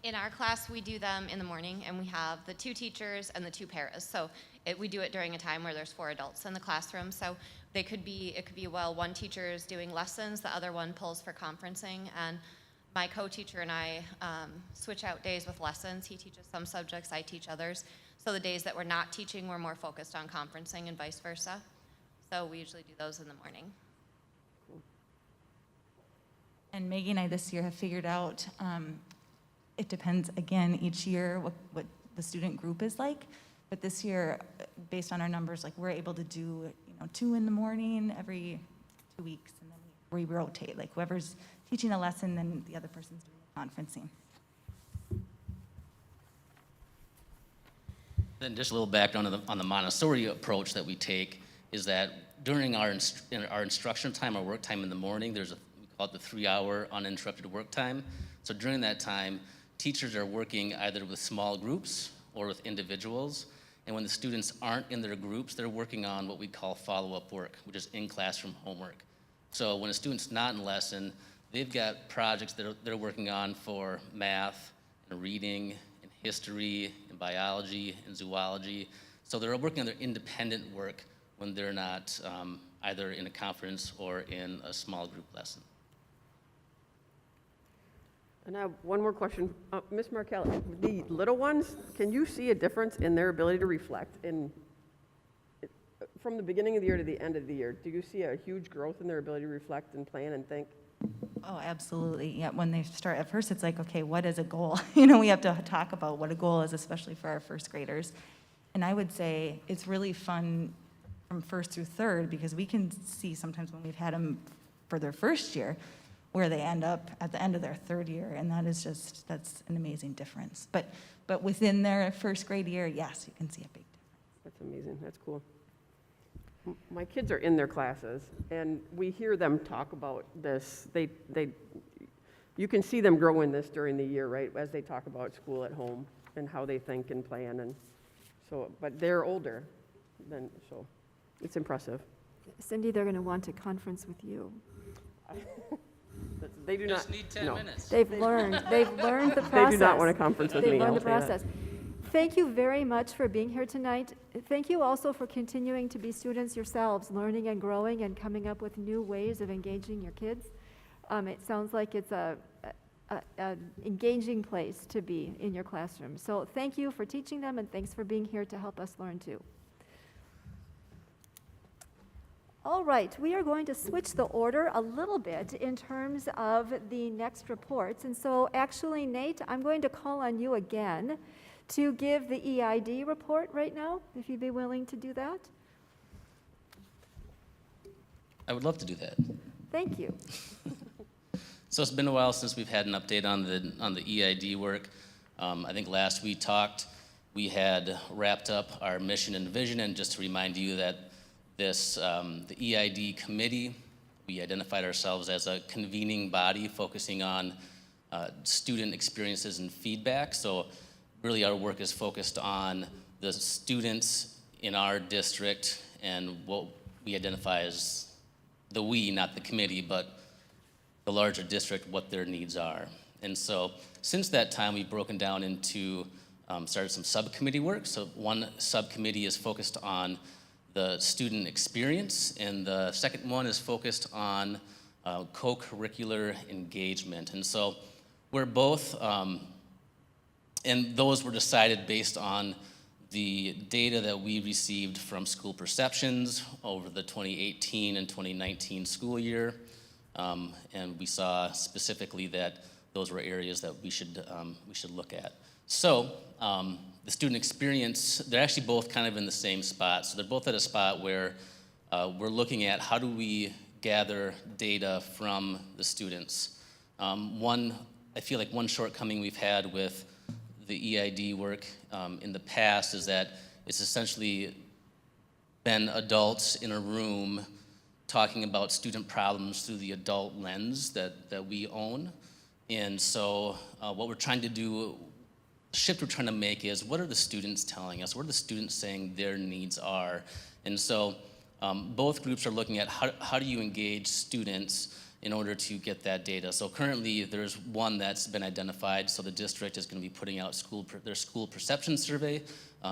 Speaker 15: In our class, we do them in the morning, and we have the 2 teachers and the 2 paras. So we do it during a time where there's 4 adults in the classroom. So it could be while one teacher is doing lessons, the other one pulls for conferencing, and my co-teacher and I switch out days with lessons. He teaches some subjects, I teach others. So the days that we're not teaching, we're more focused on conferencing and vice versa. So we usually do those in the morning.
Speaker 13: And Maggie and I this year have figured out, it depends, again, each year what the student group is like. But this year, based on our numbers, like we're able to do 2 in the morning every 2 weeks, and then we rotate. Like whoever's teaching a lesson, then the other person's doing the conferencing.
Speaker 12: Then just a little background on the Montessori approach that we take is that during our instruction time, our work time in the morning, we call it the 3-hour uninterrupted work time. So during that time, teachers are working either with small groups or with individuals. And when the students aren't in their groups, they're working on what we call follow-up work, which is in-classroom homework. So when a student's not in lesson, they've got projects that they're working on for math and reading and history and biology and zoology. So they're working on their independent work when they're not either in a conference or in a small group lesson.
Speaker 16: And I have one more question. Ms. Markell, the little ones, can you see a difference in their ability to reflect from the beginning of the year to the end of the year? Do you see a huge growth in their ability to reflect and plan and think?
Speaker 13: Oh, absolutely. Yeah, when they start, at first it's like, okay, what is a goal? We have to talk about what a goal is, especially for our first graders. And I would say it's really fun from first through third, because we can see sometimes when we've had them for their first year, where they end up at the end of their third year, and that's an amazing difference. But within their first grade year, yes, you can see a big difference.
Speaker 16: That's amazing. That's cool. My kids are in their classes, and we hear them talk about this. You can see them grow in this during the year, right, as they talk about school at home and how they think and plan, and so. But they're older, so it's impressive.
Speaker 1: Cindy, they're going to want to conference with you.
Speaker 16: They do
Speaker 12: Just
Speaker 16: not
Speaker 12: need 10 minutes.
Speaker 1: They've learned the process.
Speaker 16: They do not want to conference with me.
Speaker 1: They've learned the
Speaker 16: I'll say that.
Speaker 1: process. Thank you very much for being here tonight. Thank you also for continuing to be students yourselves, learning and growing and coming up with new ways of engaging your kids. It sounds like it's an engaging place to be in your classroom. So thank you for teaching them, and thanks for being here to help us learn too. All right, we are going to switch the order a little bit in terms of the next reports. And so actually, Nate, I'm going to call on you again to give the EID report right now, if you'd be willing to do that.
Speaker 12: I would love to do that.
Speaker 1: Thank you.
Speaker 12: So it's been a while since we've had an update on the EID work. I think last we talked, we had wrapped up our mission and vision, and just to remind you that the EID committee, we identified ourselves as a convening body focusing on student experiences and feedback. So really our work is focused on the students in our district and what we identify as the we, not the committee, but the larger district, what their needs are. And so since that time, we've broken down into, started some subcommittee work. So one subcommittee is focused on the student experience, and the second one is focused on co-curricular engagement. And so we're both, and those were decided based on the data that we received from school perceptions over the 2018 and 2019 school year. And we saw specifically that those were areas that we should look at. So the student experience, they're actually both kind of in the same spot. So they're both at a spot where we're looking at how do we gather data from the students. I feel like one shortcoming we've had with the EID work in the past is that it's essentially been adults in a room talking about student problems through the adult lens that we own. And so what we're trying to do, the shift we're trying to make is, what are the students telling us? What are the students saying their needs are? And so both groups are looking at how do you engage students in order to get that data. So currently there's one that's been identified. So the district is going to be putting out their school perception survey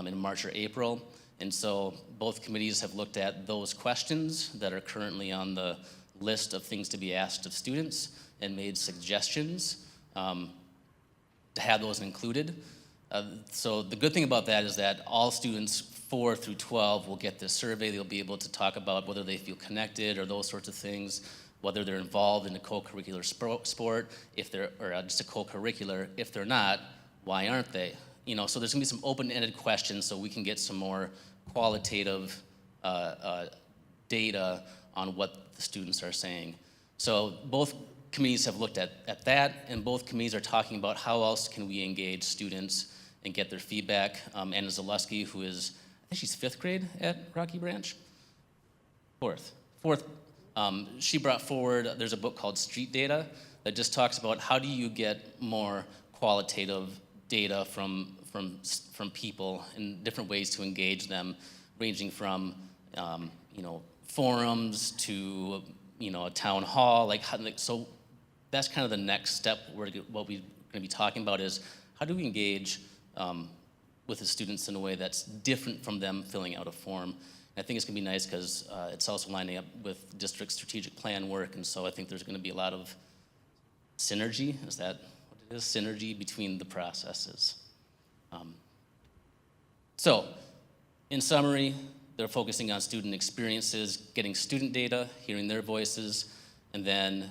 Speaker 12: in March or April. And so both committees have looked at those questions that are currently on the list of things to be asked of students and made suggestions to have those included. So the good thing about that is that all students 4 through 12 will get this survey. They'll be able to talk about whether they feel connected or those sorts of things, whether they're involved in a co-curricular sport, or just a co-curricular. If they're not, why aren't they? You know, so there's gonna be some open-ended questions so we can get some more qualitative data on what the students are saying. So both committees have looked at that, and both committees are talking about how else can we engage students and get their feedback. Anna Zaleski, who is, I think she's 5th grade at Rocky Branch? Fourth. She brought forward, there's a book called Street Data that just talks about how do you get more qualitative data from people and different ways to engage them, ranging from forums to a town hall. So that's kind of the next step. What we're going to be talking about is how do we engage with the students in a way that's different from them filling out a form. And I think it's going to be nice because it's also lining up with district strategic plan work, and so I think there's going to be a lot of synergy. Is that what it is? Synergy between the processes. So, in summary, they're focusing on student experiences, getting student data, hearing their voices, and then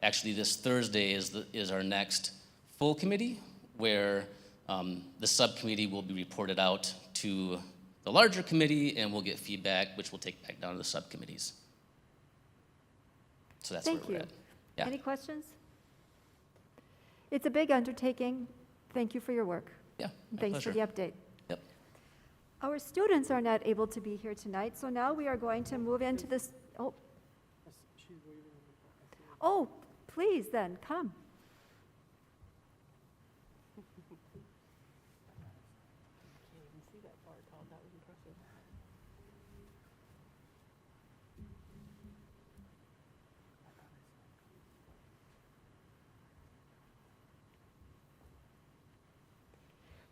Speaker 12: actually this Thursday is our next full committee, where the subcommittee will be reported out to the larger committee, and we'll get feedback, which we'll take back down to the subcommittees. So that's where we're at. Yeah.
Speaker 1: Any questions? It's a big undertaking. Thank you for your work.
Speaker 12: Yeah, my
Speaker 1: Thanks for
Speaker 12: pleasure.
Speaker 1: the update.
Speaker 12: Yep.
Speaker 1: Our students are not able to be here tonight, so now we are going to move into this. Oh, please then, come.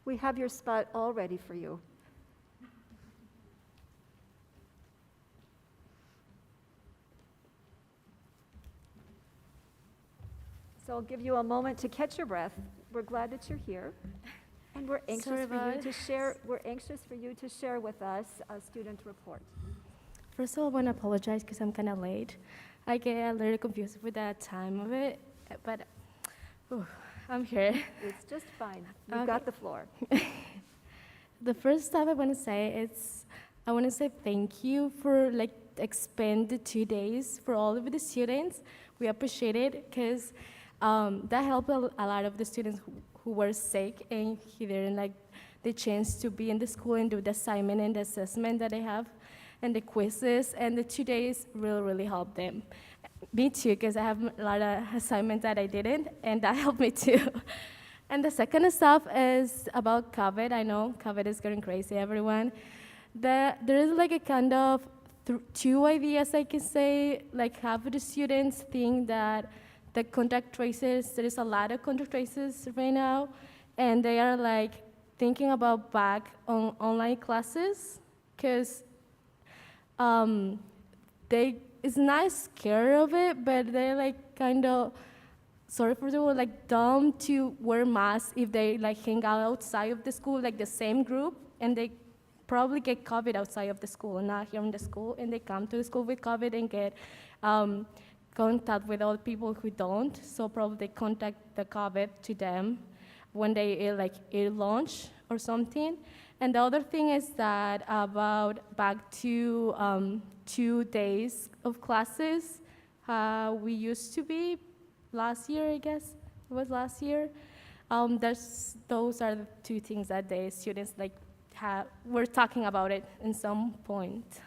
Speaker 1: We have your spot all ready for you. So I'll give you a moment to catch your breath. We're glad that you're here, and we're anxious for you to share with us a student report.
Speaker 17: First of all, I want to apologize because I'm kind of late. I get a little confused with that time of it, but I'm here.
Speaker 1: It's just fine. You've got the floor.
Speaker 17: The first stuff I want to say is, I want to say thank you for expand the 2 days for all of the students. We appreciate it because that helped a lot of the students who were sick and he didn't the chance to be in the school and do the assignment and the assessment that they have and the quizzes, and the 2 days really helped them. Me too, because I have a lot of assignments that I didn't, and that helped me too. And the second stuff is about COVID. I know COVID is getting crazy, everyone. There is a kind of 2 ideas I can say, half of the students think that the contact traces, there is a lot of contact traces right now, and they are thinking about back on online classes, because they is not scared of it, but they're kind of, sorry for the word, dumb to wear masks if they hang out outside of the school, the same group, and they probably get COVID outside of the school, not here in the school, and they come to the school with COVID and get contact with other people who don't, so probably they contact the COVID to them when they eat lunch or something. And the other thing is that about back to 2 days of classes, we used to be last year, I guess it was last year. Those are the two things that the students like were talking about it in some point.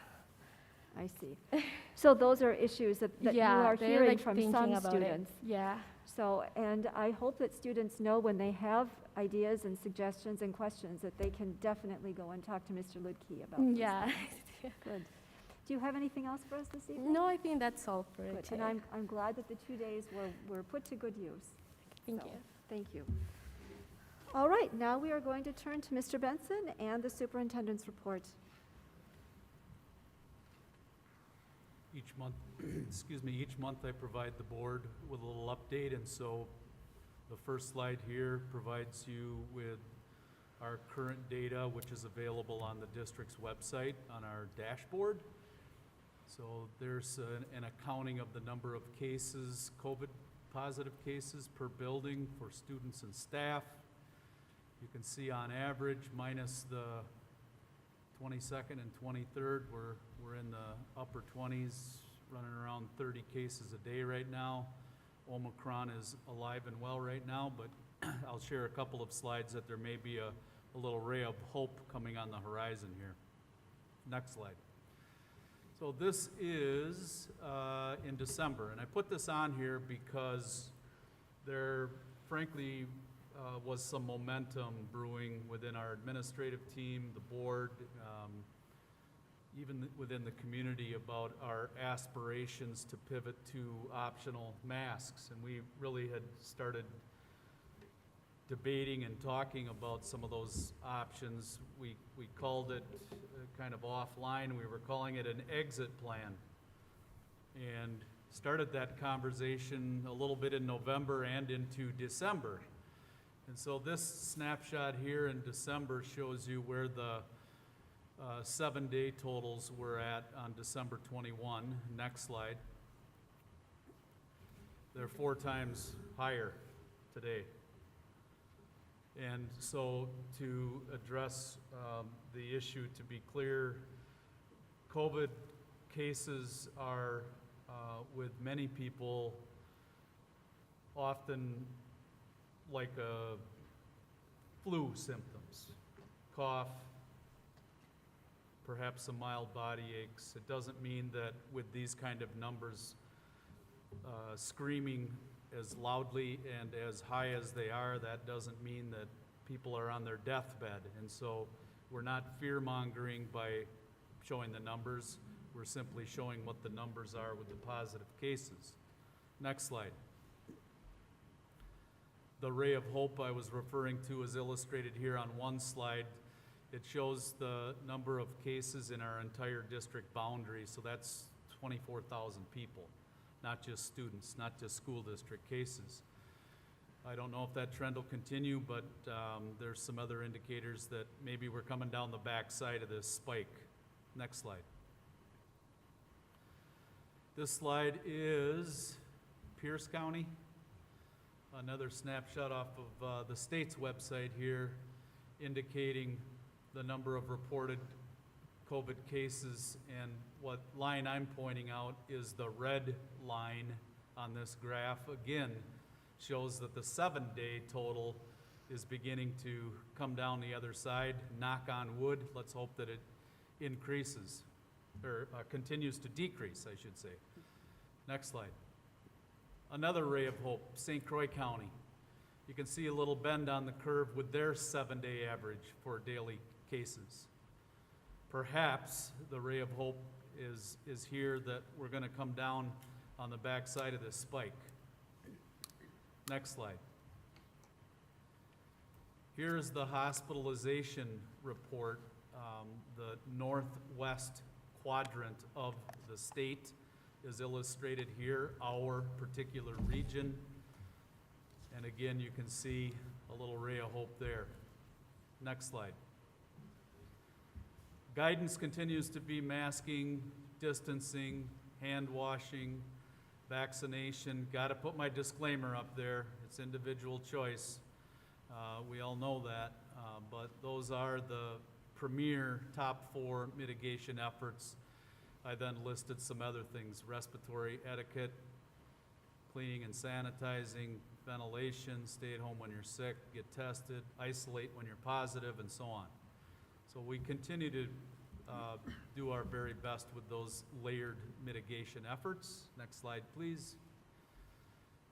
Speaker 1: I see. So those are issues that you are
Speaker 17: they're,
Speaker 1: hearing
Speaker 17: like,
Speaker 1: from
Speaker 17: thinking
Speaker 1: some
Speaker 17: about
Speaker 1: students.
Speaker 17: It. Yeah.
Speaker 1: So, and I hope that students know when they have ideas and suggestions and questions that they can definitely go and talk to Mr. Ludke about this.
Speaker 17: Yeah.
Speaker 1: Good. Do you have anything else for us this evening?
Speaker 17: No, I think that's all for
Speaker 1: Good.
Speaker 17: today.
Speaker 1: And I'm glad that the 2 days were put to good use.
Speaker 17: Thank
Speaker 1: So,
Speaker 17: you.
Speaker 1: Thank you. All right, now we are going to turn to Mr. Benson and the superintendent's report.
Speaker 18: Each month, each month I provide the board with a little update, and so the first slide here provides you with our current data, which is available on the district's website on our dashboard. So there's an accounting of the number of cases, COVID positive cases per building for students and staff. You can see on average, minus the 22nd and 23rd, we're in the upper 20s, running around 30 cases a day right now. Omicron is alive and well right now, but I'll share a couple of slides that there may be a little ray of hope coming on the horizon here. Next slide. So this is in December, and I put this on here because there, frankly, was some momentum brewing within our administrative team, the board, even within the community about our aspirations to pivot to optional masks. And we really had started debating and talking about some of those options. We called it kind of offline. We were calling it an exit plan. And started that conversation a little bit in November and into December. And so this snapshot here in December shows you where the 7-day totals were at on December 21. Next slide. They're 4 times higher today. And so to address the issue, to be clear, COVID cases are, with many people, often like flu symptoms, cough, perhaps some mild body aches. It doesn't mean that with these kind of numbers screaming as loudly and as high as they are, that doesn't mean that people are on their deathbed. And so we're not fear-mongering by showing the numbers. We're simply showing what the numbers are with the positive cases. Next slide. The ray of hope I was referring to is illustrated here on one slide. It shows the number of cases in our entire district boundary, so that's 24,000 people, not just students, not just school district cases. I don't know if that trend will continue, but there's some other indicators that maybe we're coming down the backside of this spike. Next slide. This slide is Pierce County. Another snapshot off of the state's website here, indicating the number of reported COVID cases, and what line I'm pointing out is the red line on this graph. Again, shows that the 7-day total is beginning to come down the other side. Knock on wood, let's hope that it increases, or continues to decrease, I should say. Next slide. Another ray of hope, St. Croix County. You can see a little bend on the curve with their 7-day average for daily cases. Perhaps the ray of hope is here, that we're going to come down on the backside of this spike. Next slide. Here is the hospitalization report, the northwest quadrant of the state is illustrated here, our particular region. And again, you can see a little ray of hope there. Next slide. Guidance continues to be masking, distancing, hand washing, vaccination. Got to put my disclaimer up there. It's individual choice. We all know that, but those are the premier top 4 mitigation efforts. I then listed some other things: respiratory etiquette, cleaning and sanitizing, ventilation, stay at home when you're sick, get tested, isolate when you're positive, and so on. So we continue to do our very best with those layered mitigation efforts. Next slide, please.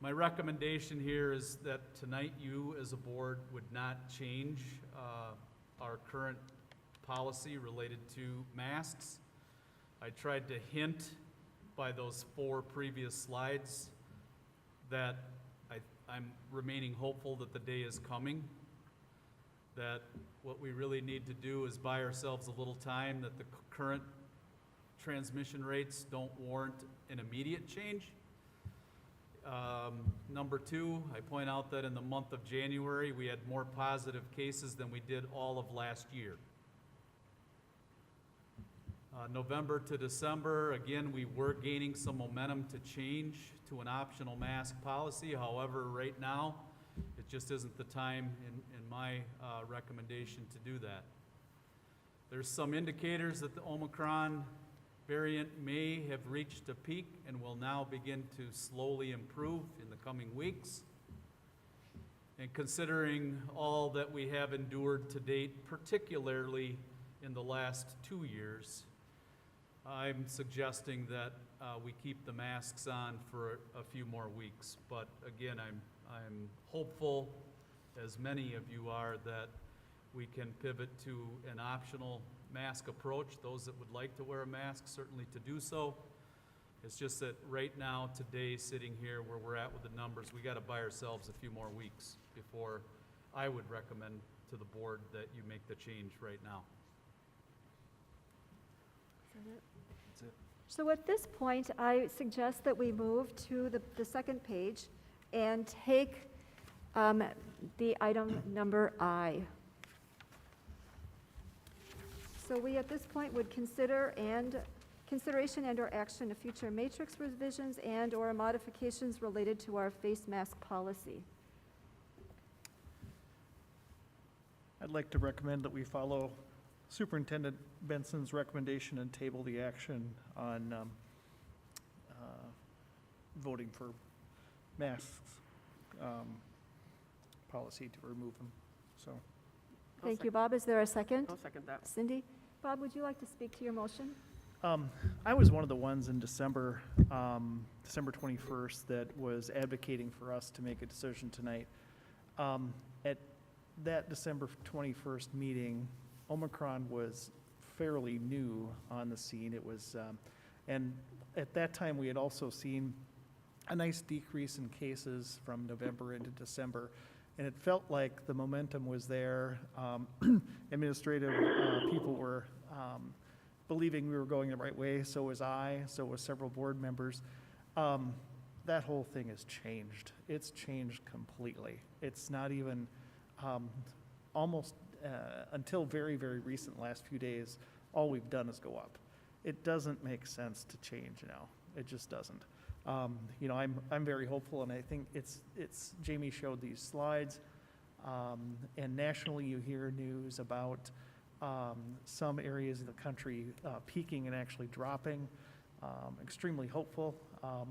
Speaker 18: My recommendation here is that tonight you, as a board, would not change our current policy related to masks. I tried to hint by those 4 previous slides that I'm remaining hopeful that the day is coming, that what we really need to do is buy ourselves a little time, that the current transmission rates don't warrant an immediate change. Number 2, I point out that in the month of January, we had more positive cases than we did all of last year. November to December, again, we were gaining some momentum to change to an optional mask policy. However, right now, it just isn't the time in my recommendation to do that. There's some indicators that the Omicron variant may have reached a peak and will now begin to slowly improve in the coming weeks. And considering all that we have endured to date, particularly in the last 2 years, I'm suggesting that we keep the masks on for a few more weeks. But again, I'm hopeful, as many of you are, that we can pivot to an optional mask approach. Those that would like to wear a mask, certainly to do so. It's just that right now, today, sitting here where we're at with the numbers, we got to buy ourselves a few more weeks before I would recommend to the board that you make the change right now.
Speaker 2: That's it.
Speaker 1: So at this point, I suggest that we move to the second page and take the item number I. So we at this point would consideration and/or action of future matrix revisions and/or modifications related to our face mask policy.
Speaker 2: I'd like to recommend that we follow Superintendent Benson's recommendation and table the action on voting for masks policy to remove them. So,
Speaker 1: Thank you, Bob. Is there a second?
Speaker 16: I'll second that.
Speaker 1: Cindy? Bob, would you like to speak to your motion?
Speaker 2: I was one of the ones in December 21st, that was advocating for us to make a decision tonight. At that December 21st meeting, Omicron was fairly new on the scene. It was, and at that time, we had also seen a nice decrease in cases from November into December, and it felt like the momentum was there. Administrative people were believing we were going the right way. So was I. So was several board members. That whole thing has changed. It's changed completely. It's not even almost until very, very recent last few days, all we've done is go up. It doesn't make sense to change now. It just doesn't. You know, I'm very hopeful, and I think it's Jamie showed these slides, and nationally you hear news about some areas of the country peaking and actually dropping. Extremely hopeful.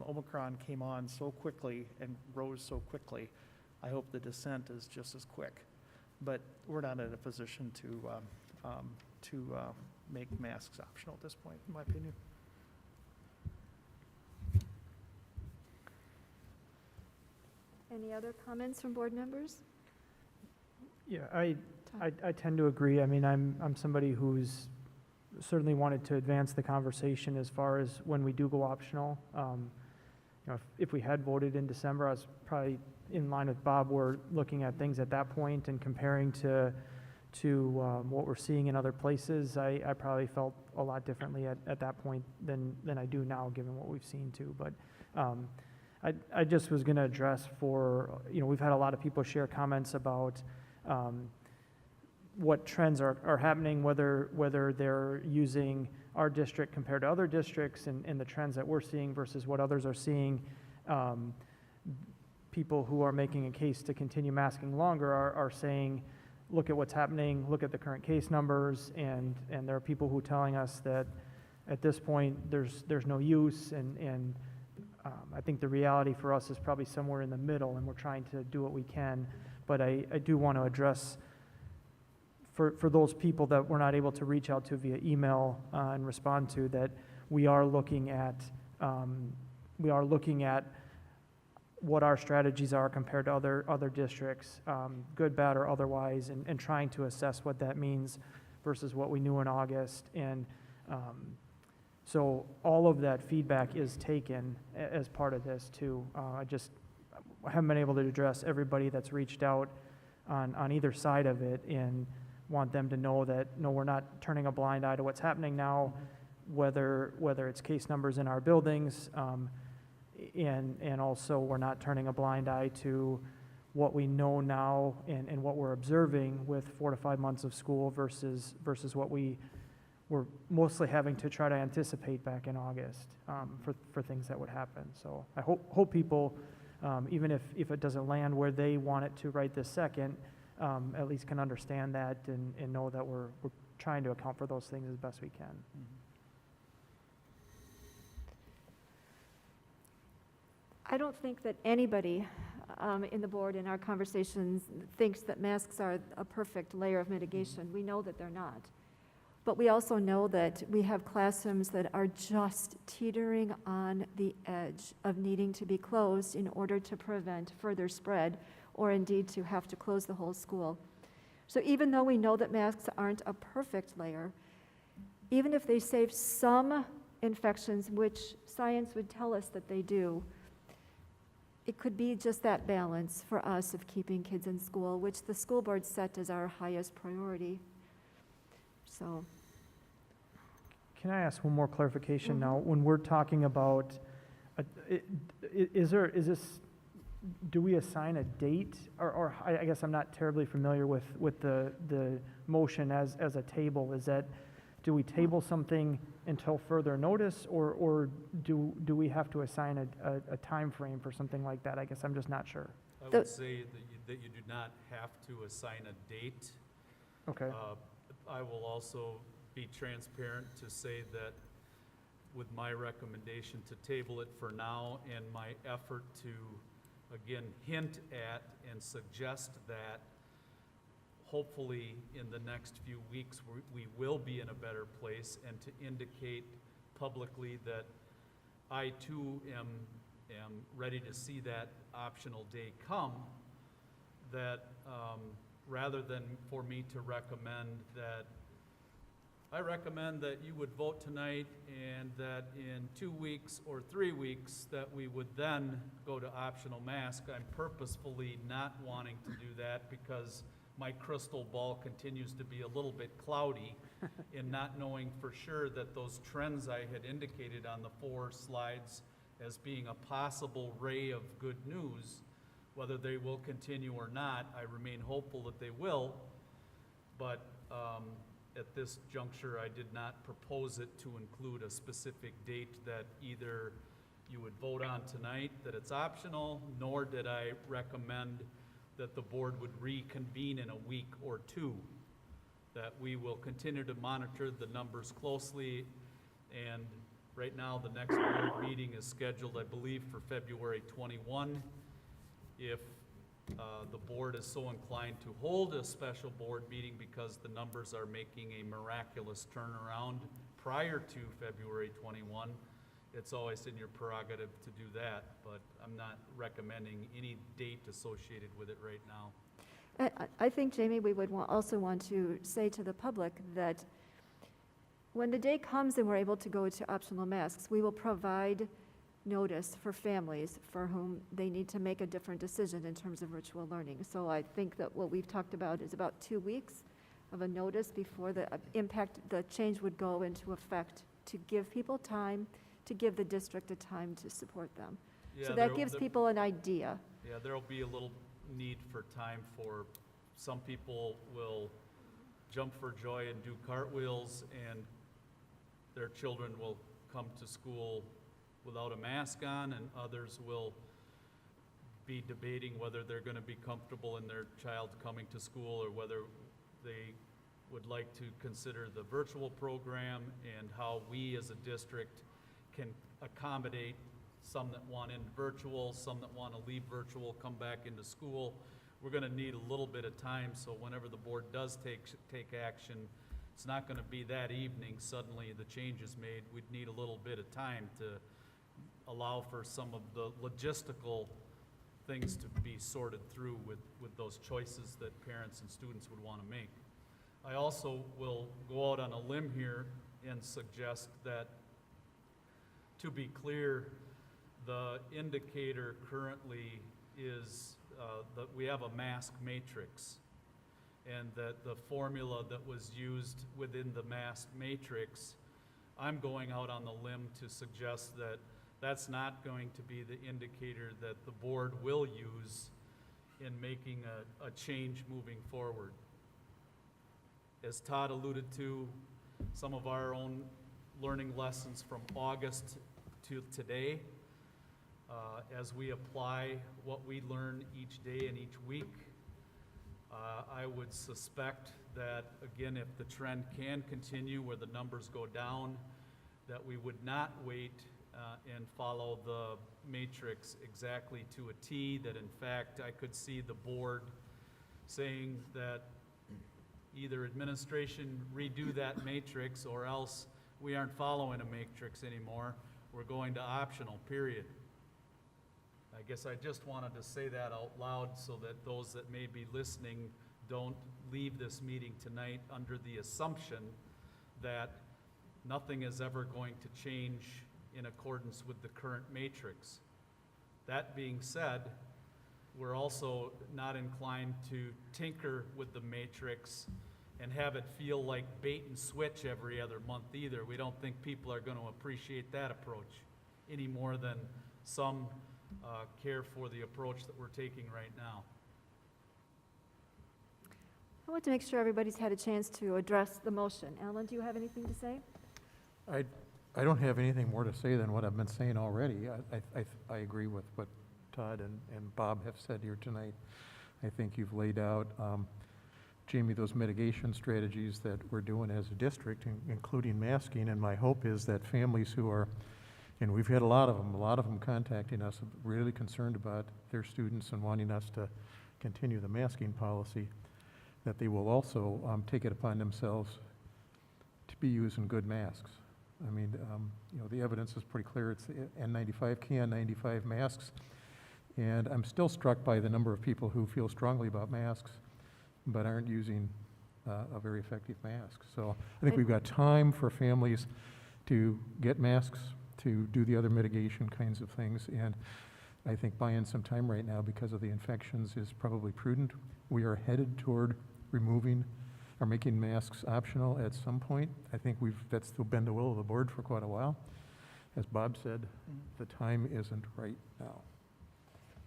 Speaker 2: Omicron came on so quickly and rose so quickly. I hope the descent is just as quick, but we're not in a position to make masks optional at this point, in my opinion.
Speaker 1: Any other comments from board members?
Speaker 11: Yeah, I tend to agree. I mean, I'm somebody who's certainly wanted to advance the conversation as far as when we do go optional. You know, if we had voted in December, I was probably in line with Bob. We're looking at things at that point and comparing to what we're seeing in other places. I probably felt a lot differently at that point than I do now, given what we've seen too. But I just was going to address we've had a lot of people share comments about what trends are happening, whether they're using our district compared to other districts and the trends that we're seeing versus what others are seeing. People who are making a case to continue masking longer are saying, look at what's happening, look at the current case numbers, and there are people who are telling us that at this point there's no use, and I think the reality for us is probably somewhere in the middle, and we're trying to do what we can. But I do want to address, for those people that we're not able to reach out to via email and respond to, that we are looking at what our strategies are compared to other districts, good, bad, or otherwise, and trying to assess what that means versus what we knew in August. And so all of that feedback is taken as part of this too. I haven't been able to address everybody that's reached out on either side of it, and want them to know that, no, we're not turning a blind eye to what's happening now, whether it's case numbers in our buildings, and also we're not turning a blind eye to what we know now and what we're observing with 4 to 5 months of school versus what we were mostly having to try to anticipate back in August for things that would happen. So I hope people, even if it doesn't land where they want it to right this second, at least can understand that and know that we're trying to account for those things as best we can.
Speaker 1: I don't think that anybody in the board in our conversations thinks that masks are a perfect layer of mitigation. We know that they're not. But we also know that we have classrooms that are just teetering on the edge of needing to be closed in order to prevent further spread, or indeed to have to close the whole school. So even though we know that masks aren't a perfect layer, even if they save some infections, which science would tell us that they do, it could be just that balance for us of keeping kids in school, which the school board set as our highest priority. So,
Speaker 11: can I ask one more clarification now? When we're talking about, do we assign a date? Or I guess I'm not terribly familiar with the motion as a table. Is that, do we table something until further notice, or do we have to assign a time frame for something like that? I guess I'm just not sure.
Speaker 18: I would say that you do not have to assign a date.
Speaker 11: Okay.
Speaker 18: I will also be transparent to say that with my recommendation to table it for now, and my effort to, again, hint at and suggest that hopefully in the next few weeks we will be in a better place, and to indicate publicly that I too am ready to see that optional day come, that rather than for me to recommend that, I recommend that you would vote tonight, and that in 2 weeks or 3 weeks that we would then go to optional mask. I'm purposefully not wanting to do that because my crystal ball continues to be a little bit cloudy in not knowing for sure that those trends I had indicated on the 4 slides as being a possible ray of good news, whether they will continue or not. I remain hopeful that they will, but at this juncture, I did not propose it to include a specific date that either you would vote on tonight, that it's optional, nor did I recommend that the board would reconvene in a week or 2, that we will continue to monitor the numbers closely. And right now, the next board meeting is scheduled, I believe, for February 21. If the board is so inclined to hold a special board meeting because the numbers are making a miraculous turnaround prior to February 21, it's always in your prerogative to do that, but I'm not recommending any date associated with it right now.
Speaker 1: I think, Jamie, we would also want to say to the public that when the day comes and we're able to go to optional masks, we will provide notice for families for whom they need to make a different decision in terms of virtual learning. So I think that what we've talked about is about 2 weeks of a notice before the change would go into effect, to give people time, to give the district a time to support them.
Speaker 18: Yeah,
Speaker 1: so that gives people an idea.
Speaker 18: Yeah, there'll be a little need for time for, some people will jump for joy and do cartwheels, and their children will come to school without a mask on, and others will be debating whether they're going to be comfortable in their child coming to school, or whether they would like to consider the virtual program, and how we as a district can accommodate some that want in virtual, some that want to leave virtual, come back into school. We're going to need a little bit of time, so whenever the board does take action, it's not going to be that evening suddenly the change is made. We'd need a little bit of time to allow for some of the logistical things to be sorted through with those choices that parents and students would want to make. I also will go out on a limb here and suggest that, to be clear, the indicator currently is that we have a mask matrix, and that the formula that was used within the mask matrix, I'm going out on the limb to suggest that that's not going to be the indicator that the board will use in making a change moving forward. As Todd alluded to, some of our own learning lessons from August to today, as we apply what we learn each day and each week, I would suspect that, again, if the trend can continue where the numbers go down, that we would not wait and follow the matrix exactly to a T, that in fact I could see the board saying that either administration redo that matrix, or else we aren't following a matrix anymore, we're going to optional, period. I guess I just wanted to say that out loud so that those that may be listening don't leave this meeting tonight under the assumption that nothing is ever going to change in accordance with the current matrix. That being said, we're also not inclined to tinker with the matrix and have it feel like bait and switch every other month either. We don't think people are going to appreciate that approach any more than some care for the approach that we're taking right now.
Speaker 1: I want to make sure everybody's had a chance to address the motion. Alan, do you have anything to say?
Speaker 19: I don't have anything more to say than what I've been saying already. I agree with what Todd and Bob have said here tonight. I think you've laid out, Jamie, those mitigation strategies that we're doing as a district, including masking, and my hope is that families who are, and we've had a lot of them contacting us, really concerned about their students and wanting us to continue the masking policy, that they will also take it upon themselves to be using good masks. I mean, you know, the evidence is pretty clear. It's the N95, KN95 masks, and I'm still struck by the number of people who feel strongly about masks but aren't using a very effective mask. So I think we've got time for families to get masks, to do the other mitigation kinds of things, and I think buying some time right now because of the infections is probably prudent. We are headed toward removing or making masks optional at some point. I think that's been the will of the board for quite a while. As Bob said, the time isn't right now.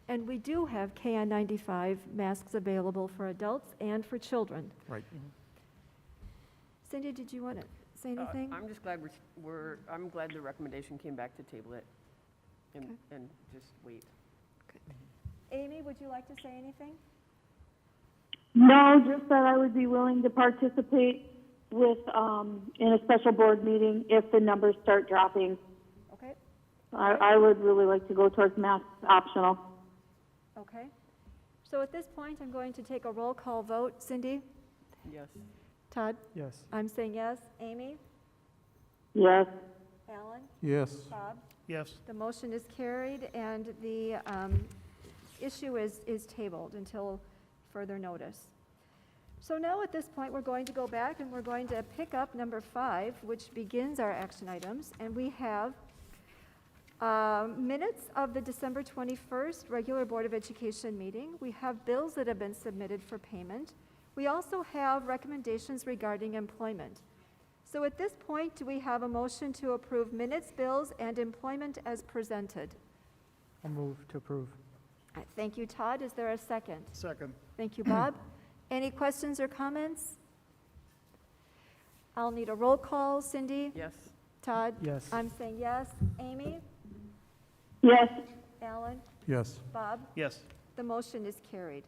Speaker 1: And we do have KN95 masks available for adults and for children.
Speaker 19: Right.
Speaker 1: Cindy, did you want to say anything?
Speaker 16: I'm just glad I'm glad the recommendation came back to table it and just wait.
Speaker 1: Amy, would you like to say anything?
Speaker 20: No, just that I would be willing to participate with, in a special board meeting if the numbers start dropping.
Speaker 1: Okay.
Speaker 20: I would really like to go towards masks optional.
Speaker 1: Okay. So at this point, I'm going to take a roll call vote. Cindy?
Speaker 16: Yes.
Speaker 1: Todd?
Speaker 11: Yes.
Speaker 1: I'm saying yes. Amy?
Speaker 20: Yes.
Speaker 1: Alan?
Speaker 19: Yes.
Speaker 1: Bob?
Speaker 2: Yes.
Speaker 1: The motion is carried, and the issue is tabled until further notice. So now at this point, we're going to go back and we're going to pick up number 5, which begins our action items, and we have minutes of the December 21st regular Board of Education meeting. We have bills that have been submitted for payment. We also have recommendations regarding employment. So at this point, do we have a motion to approve minutes, bills, and employment as presented?
Speaker 11: I'll move to approve.
Speaker 1: Thank you, Todd. Is there a second?
Speaker 2: Second.
Speaker 1: Thank you, Bob. Any questions or comments? I'll need a roll call. Cindy?
Speaker 16: Yes.
Speaker 1: Todd?
Speaker 11: Yes.
Speaker 1: I'm saying yes. Amy?
Speaker 20: Yes.
Speaker 1: Alan?
Speaker 19: Yes.
Speaker 1: Bob?
Speaker 2: Yes.
Speaker 1: The motion is carried.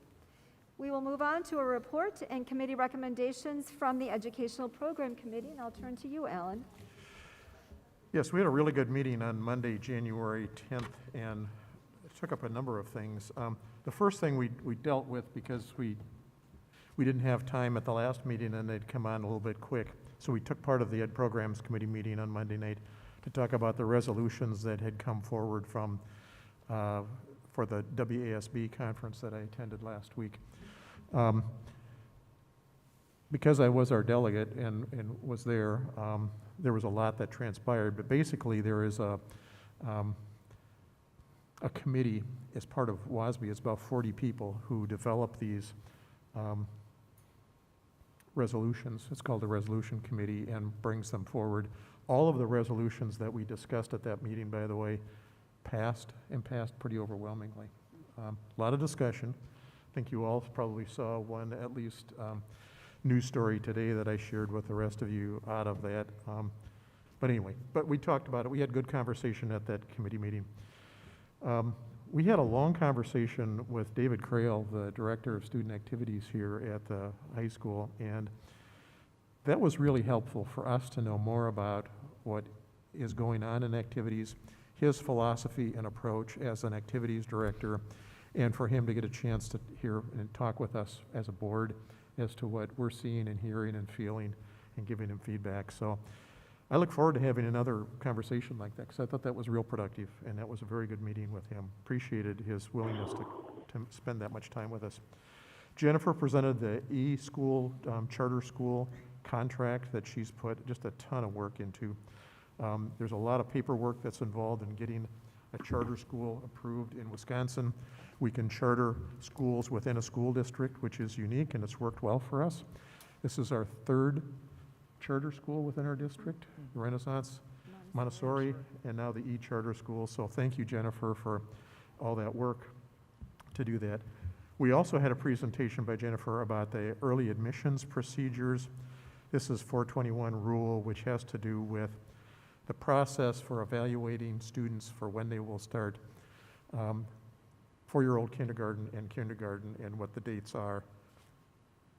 Speaker 1: We will move on to a report and committee recommendations from the Educational Program Committee, and I'll turn to you, Alan.
Speaker 19: Yes, we had a really good meeting on Monday, January 10th, and it took up a number of things. The first thing we dealt with, because we didn't have time at the last meeting and they'd come on a little bit quick, so we took part of the Ed Programs Committee meeting on Monday night to talk about the resolutions that had come forward from for the WASB conference that I attended last week. Because I was our delegate and was there, there was a lot that transpired, but basically there is a committee as part of WASB. It's about 40 people who develop these resolutions. It's called the Resolution Committee, and brings them forward. All of the resolutions that we discussed at that meeting, by the way, passed pretty overwhelmingly. A lot of discussion. I think you all probably saw one, at least, news story today that I shared with the rest of you out of that. But anyway, we talked about it. We had good conversation at that committee meeting. We had a long conversation with David Crail, the Director of Student Activities here at the high school, and that was really helpful for us to know more about what is going on in activities, his philosophy and approach as an activities director, and for him to get a chance to hear and talk with us as a board as to what we're seeing and hearing and feeling and giving him feedback. So I look forward to having another conversation like that, because I thought that was real productive, and that was a very good meeting with him. Appreciated his willingness to spend that much time with us. Jennifer presented the e-school, charter school contract that she's put just a ton of work into. There's a lot of paperwork that's involved in getting a charter school approved in Wisconsin. We can charter schools within a school district, which is unique, and it's worked well for us. This is our third charter school within our district, the Renaissance, Montessori, and now the e-charter school. So thank you, Jennifer, for all that work to do that. We also had a presentation by Jennifer about the early admissions procedures. This is 421 rule, which has to do with the process for evaluating students for when they will start four-year-old kindergarten and what the dates are.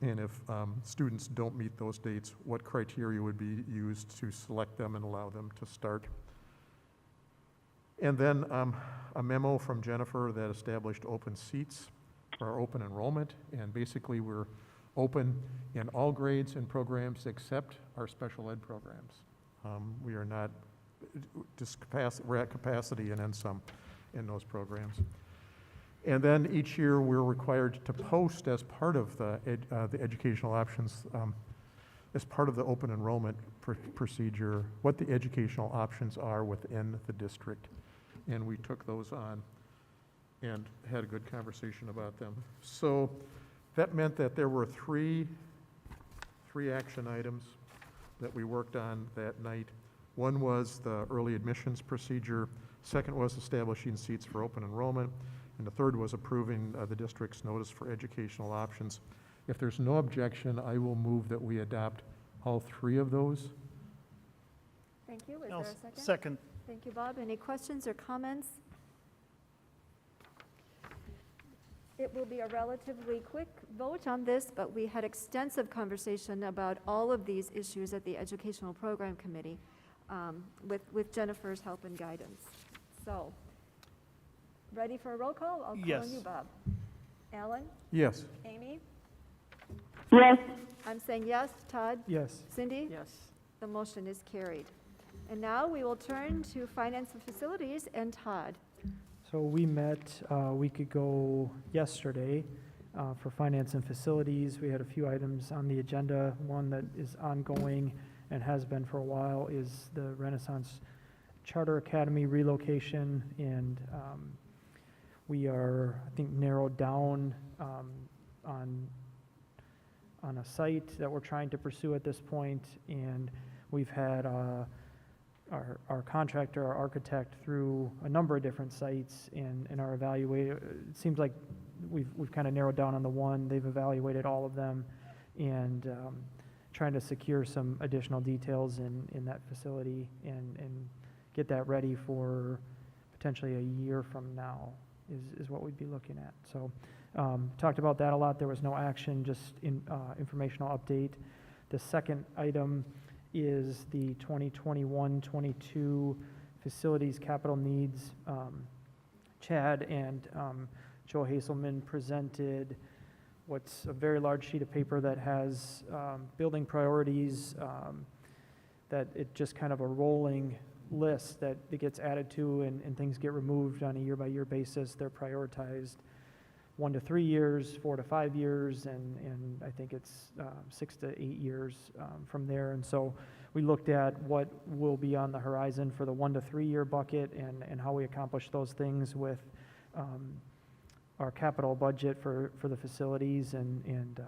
Speaker 19: And if students don't meet those dates, what criteria would be used to select them and allow them to start. And then a memo from Jennifer that established open seats or open enrollment, and basically we're open in all grades and programs except our special ed programs. We are not, we're at capacity and then some in those programs. And then each year we're required to post as part of the educational options, as part of the open enrollment procedure, what the educational options are within the district. And we took those on and had a good conversation about them. So that meant that there were three action items that we worked on that night. One was the early admissions procedure. Second was establishing seats for open enrollment. And the third was approving the district's notice for educational options. If there's no objection, I will move that we adopt all three of those.
Speaker 1: Thank you. Is there a second?
Speaker 2: Second.
Speaker 1: Thank you, Bob. Any questions or comments? It will be a relatively quick vote on this, but we had extensive conversation about all of these issues at the Educational Program Committee with Jennifer's help and guidance. So, ready for a roll call? I'll call on you, Bob. Alan?
Speaker 19: Yes.
Speaker 1: Amy?
Speaker 20: Yes.
Speaker 1: I'm saying yes. Todd?
Speaker 11: Yes.
Speaker 1: Cindy?
Speaker 16: Yes.
Speaker 1: The motion is carried. And now we will turn to Finance and Facilities and Todd.
Speaker 11: So we met a week ago yesterday for Finance and Facilities. We had a few items on the agenda. One that is ongoing and has been for a while is the Renaissance Charter Academy relocation, and we are, I think, narrowed down on a site that we're trying to pursue at this point, and we've had our contractor, our architect, through a number of different sites and our evaluator. It seems like we've kind of narrowed down on the one. They've evaluated all of them, and trying to secure some additional details in that facility and get that ready for potentially a year from now is what we'd be looking at. So talked about that a lot. There was no action, just informational update. The second item is the 2021-22 facilities capital needs. Chad and Joe Haselman presented what's a very large sheet of paper that has building priorities, that it just kind of a rolling list that it gets added to and things get removed on a year-by-year basis. They're prioritized 1 to 3 years, 4 to 5 years, and I think it's 6 to 8 years from there. And so we looked at what will be on the horizon for the 1 to 3 year bucket and how we accomplish those things with our capital budget for the facilities, and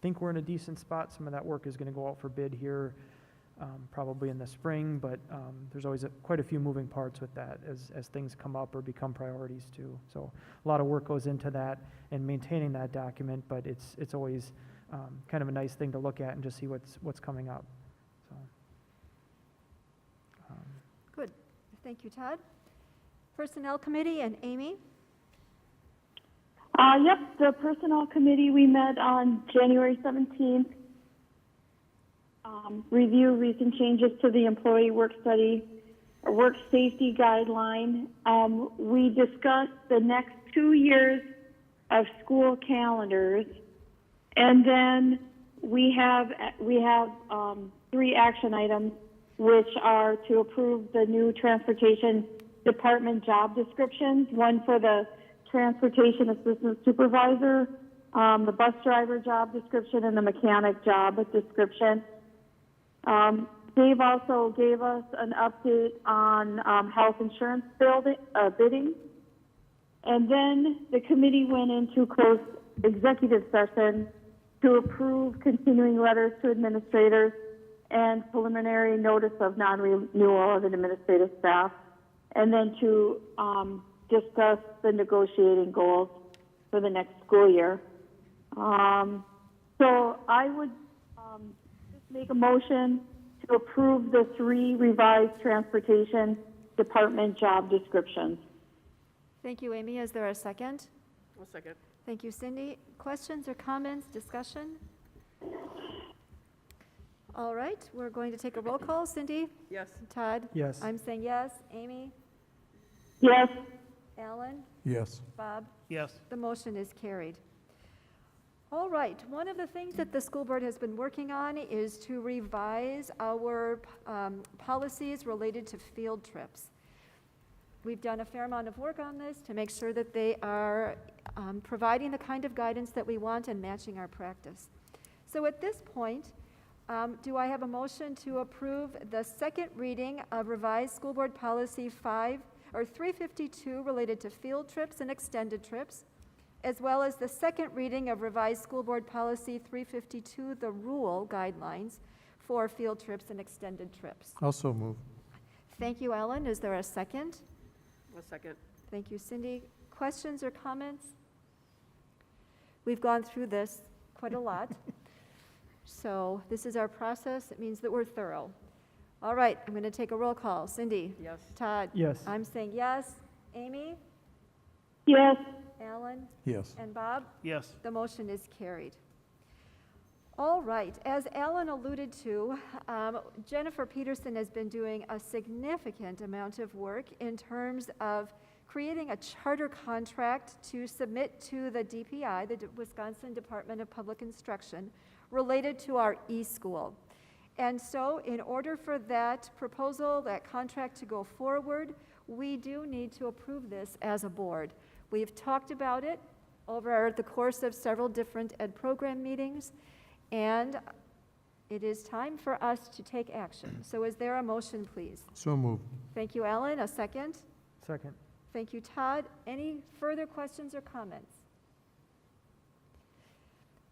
Speaker 11: think we're in a decent spot. Some of that work is going to go out for bid here probably in the spring, but there's always quite a few moving parts with that as things come up or become priorities too. So a lot of work goes into that and maintaining that document, but it's always kind of a nice thing to look at and just see what's coming up. So,
Speaker 1: Good. Thank you, Todd. Personnel Committee and Amy.
Speaker 20: Yep, the Personnel Committee, we met on January 17th. Review recent changes to the employee work safety guideline. We discussed the next 2 years of school calendars, and then we have 3 action items, which are to approve the new transportation department job descriptions, one for the transportation assistant supervisor, the bus driver job description, and the mechanic job description. Dave also gave us an update on health insurance bidding. And then the committee went into closed executive session to approve continuing letters to administrators and preliminary notice of non-renewal of administrative staff, and then to discuss the negotiating goals for the next school year. So I would just make a motion to approve the 3 revised transportation department job descriptions.
Speaker 1: Thank you, Amy. Is there a second?
Speaker 16: One second.
Speaker 1: Thank you, Cindy. Questions or comments, discussion? All right, we're going to take a roll call. Cindy?
Speaker 16: Yes.
Speaker 1: Todd?
Speaker 11: Yes.
Speaker 1: I'm saying yes. Amy?
Speaker 20: Yes.
Speaker 1: Alan?
Speaker 19: Yes.
Speaker 1: Bob?
Speaker 2: Yes.
Speaker 1: The motion is carried. All right, one of the things that the school board has been working on is to revise our policies related to field trips. We've done a fair amount of work on this to make sure that they are providing the kind of guidance that we want and matching our practice. So at this point, do I have a motion to approve the second reading of revised school board policy 352 related to field trips and extended trips, as well as the second reading of revised school board policy 352, the rule guidelines for field trips and extended trips?
Speaker 19: Also move.
Speaker 1: Thank you, Ellen. Is there a second?
Speaker 16: One second.
Speaker 1: Thank you, Cindy. Questions or comments? We've gone through this quite a lot. So this is our process. It means that we're thorough. All right, I'm going to take a roll call. Cindy?
Speaker 16: Yes.
Speaker 1: Todd?
Speaker 11: Yes.
Speaker 1: I'm saying yes. Amy?
Speaker 20: Yes.
Speaker 1: Alan?
Speaker 19: Yes.
Speaker 1: And Bob?
Speaker 2: Yes.
Speaker 1: The motion is carried. All right, as Alan alluded to, Jennifer Peterson has been doing a significant amount of work in terms of creating a charter contract to submit to the DPI, the Wisconsin Department of Public Instruction, related to our e-school. And so in order for that proposal, that contract to go forward, we do need to approve this as a board. We've talked about it over the course of several different ed program meetings, and it is time for us to take action. So is there a motion, please?
Speaker 19: So move.
Speaker 1: Thank you, Ellen. A second?
Speaker 11: Second.
Speaker 1: Thank you, Todd. Any further questions or comments?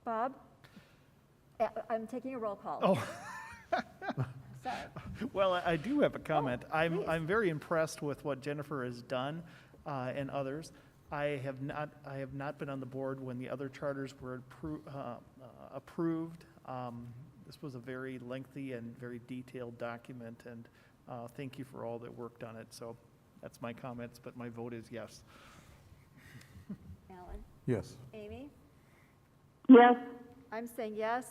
Speaker 1: Bob? I'm taking a roll call.
Speaker 2: Oh.
Speaker 1: Sorry.
Speaker 2: Well, I do have a comment.
Speaker 1: Oh,
Speaker 2: I'm very impressed with what Jennifer has done and others. I have not been on the board when the other charters were approved. This was a very lengthy and very detailed document, and thank you for all that worked on it. So that's my comments, but my vote is yes.
Speaker 1: Alan?
Speaker 19: Yes.
Speaker 1: Amy?
Speaker 20: Yes.
Speaker 1: I'm saying yes.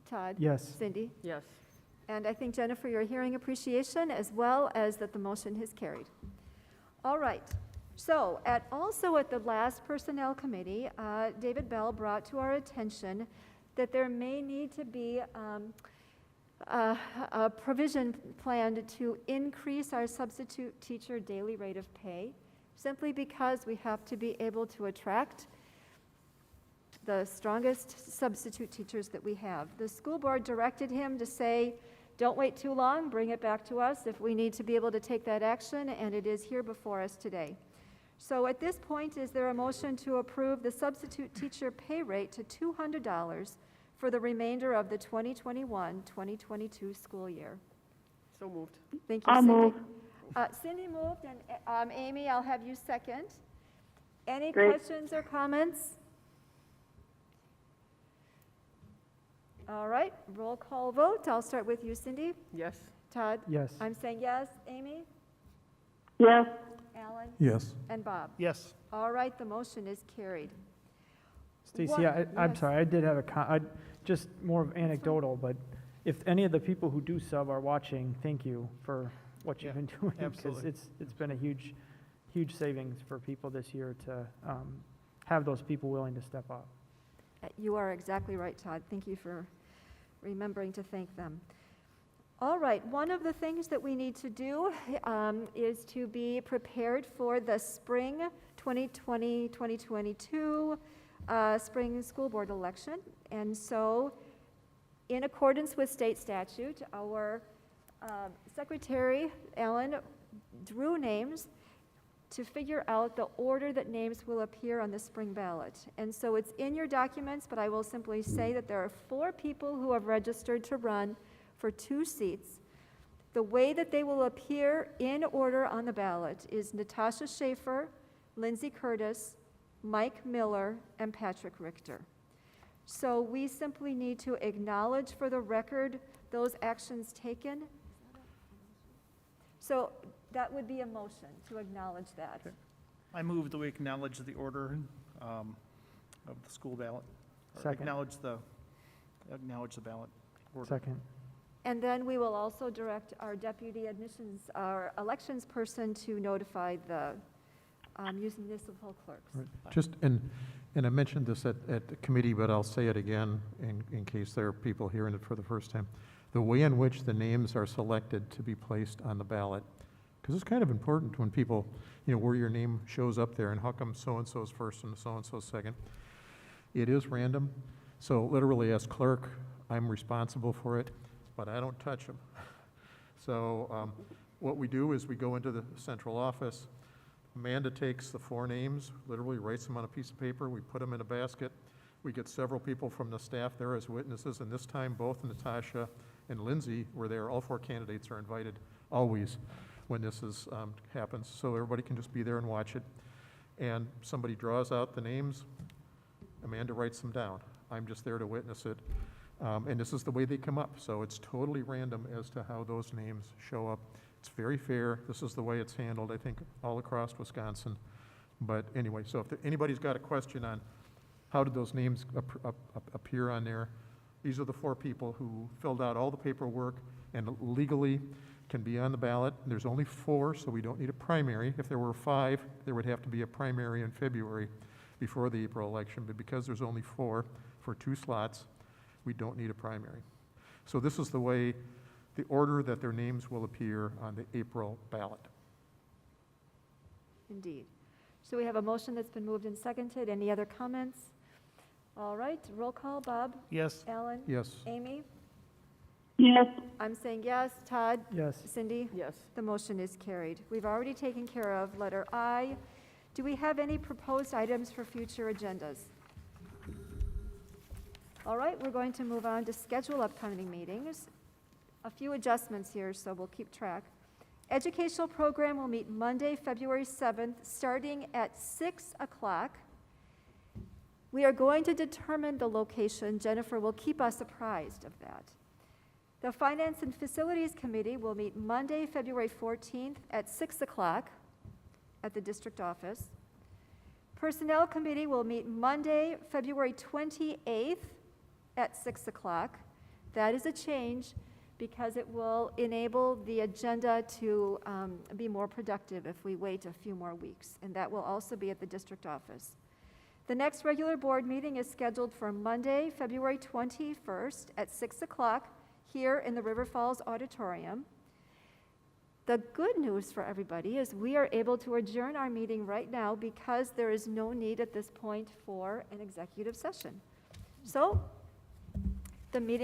Speaker 1: Todd?
Speaker 11: Yes.
Speaker 1: Cindy?
Speaker 16: Yes.
Speaker 1: And I think, Jennifer, your hearing appreciation as well as that the motion has carried. All right. So also at the last Personnel Committee, David Bell brought to our attention that there may need to be a provision planned to increase our substitute teacher daily rate of pay, simply because we have to be able to attract the strongest substitute teachers that we have. The school board directed him to say, don't wait too long, bring it back to us if we need to be able to take that action, and it is here before us today. So at this point, is there a motion to approve the substitute teacher pay rate to $200 for the remainder of the 2021-2022 school year?
Speaker 16: So moved.
Speaker 1: Thank you,
Speaker 20: I'll
Speaker 1: Cindy.
Speaker 20: move.
Speaker 1: Cindy moved, and Amy, I'll have you second. Any
Speaker 20: Great.
Speaker 1: questions or comments? All right, roll call vote. I'll start with you, Cindy.
Speaker 16: Yes.
Speaker 1: Todd?
Speaker 11: Yes.
Speaker 1: I'm saying yes. Amy?
Speaker 20: Yes.
Speaker 1: Alan?
Speaker 19: Yes.
Speaker 1: And Bob?
Speaker 2: Yes.
Speaker 1: All right, the motion is carried.
Speaker 11: Stacy, I'm sorry, I did have just more of anecdotal, but if any of the people who do sub are watching, thank you for what you've been doing.
Speaker 2: absolutely.
Speaker 11: Because it's been a huge savings for people this year to have those people willing to step up.
Speaker 1: You are exactly right, Todd. Thank you for remembering to thank them. All right, one of the things that we need to do is to be prepared for the spring 2020-2022 spring school board election. And so, in accordance with state statute, our Secretary, Ellen, drew names to figure out the order that names will appear on the spring ballot. And so it's in your documents, but I will simply say that there are 4 people who have registered to run for 2 seats. The way that they will appear in order on the ballot is Natasha Schaefer, Lindsay Curtis, Mike Miller, and Patrick Richter. So we simply need to acknowledge for the record those actions taken. So that would be a motion to acknowledge that.
Speaker 2: Okay. I move that we acknowledge the order of the school ballot. Or
Speaker 11: Second.
Speaker 2: Acknowledge the ballot order.
Speaker 11: Second.
Speaker 1: And then we will also direct our deputy admissions, our elections person to notify the municipal clerks.
Speaker 19: Right. Just, and I mentioned this at the committee, but I'll say it again in case there are people hearing it for the first time. The way in which the names are selected to be placed on the ballot, because it's kind of important when people, where your name shows up there and how come so-and-so's first and so-and-so's second. It is random. So literally as clerk, I'm responsible for it, but I don't touch them. So what we do is we go into the central office. Amanda takes the 4 names, literally writes them on a piece of paper. We put them in a basket. We get several people from the staff there as witnesses, and this time both Natasha and Lindsay were there. All 4 candidates are invited always when this happens, so everybody can just be there and watch it. And somebody draws out the names. Amanda writes them down. I'm just there to witness it. And this is the way they come up. So it's totally random as to how those names show up. It's very fair. This is the way it's handled, I think, all across Wisconsin. But anyway, so if anybody's got a question on how did those names appear on there, these are the 4 people who filled out all the paperwork and legally can be on the ballot. There's only 4, so we don't need a primary. If there were 5, there would have to be a primary in February before the April election. But because there's only 4 for 2 slots, we don't need a primary. So this is the way, the order that their names will appear on the April ballot.
Speaker 1: Indeed. So we have a motion that's been moved and seconded. Any other comments? All right, roll call. Bob?
Speaker 2: Yes.
Speaker 1: Alan?
Speaker 19: Yes.
Speaker 1: Amy?
Speaker 20: Yes.
Speaker 1: I'm saying yes. Todd?
Speaker 11: Yes.
Speaker 1: Cindy?
Speaker 16: Yes.
Speaker 1: The motion is carried. We've already taken care of letter I. Do we have any proposed items for future agendas? All right, we're going to move on to schedule upcoming meetings. A few adjustments here, so we'll keep track. Educational program will meet Monday, February 7th, starting at 6 o'clock. We are going to determine the location. Jennifer will keep us apprised of that. The Finance and Facilities Committee will meet Monday, February 14th at 6 o'clock at the district office. Personnel Committee will meet Monday, February 28th at 6 o'clock. That is a change because it will enable the agenda to be more productive if we wait a few more weeks, and that will also be at the district office. The next regular board meeting is scheduled for Monday, February 21st at 6 o'clock here in the River Falls Auditorium. The good news for everybody is we are able to adjourn our meeting right now because there is no need at this point for an executive session. So the meeting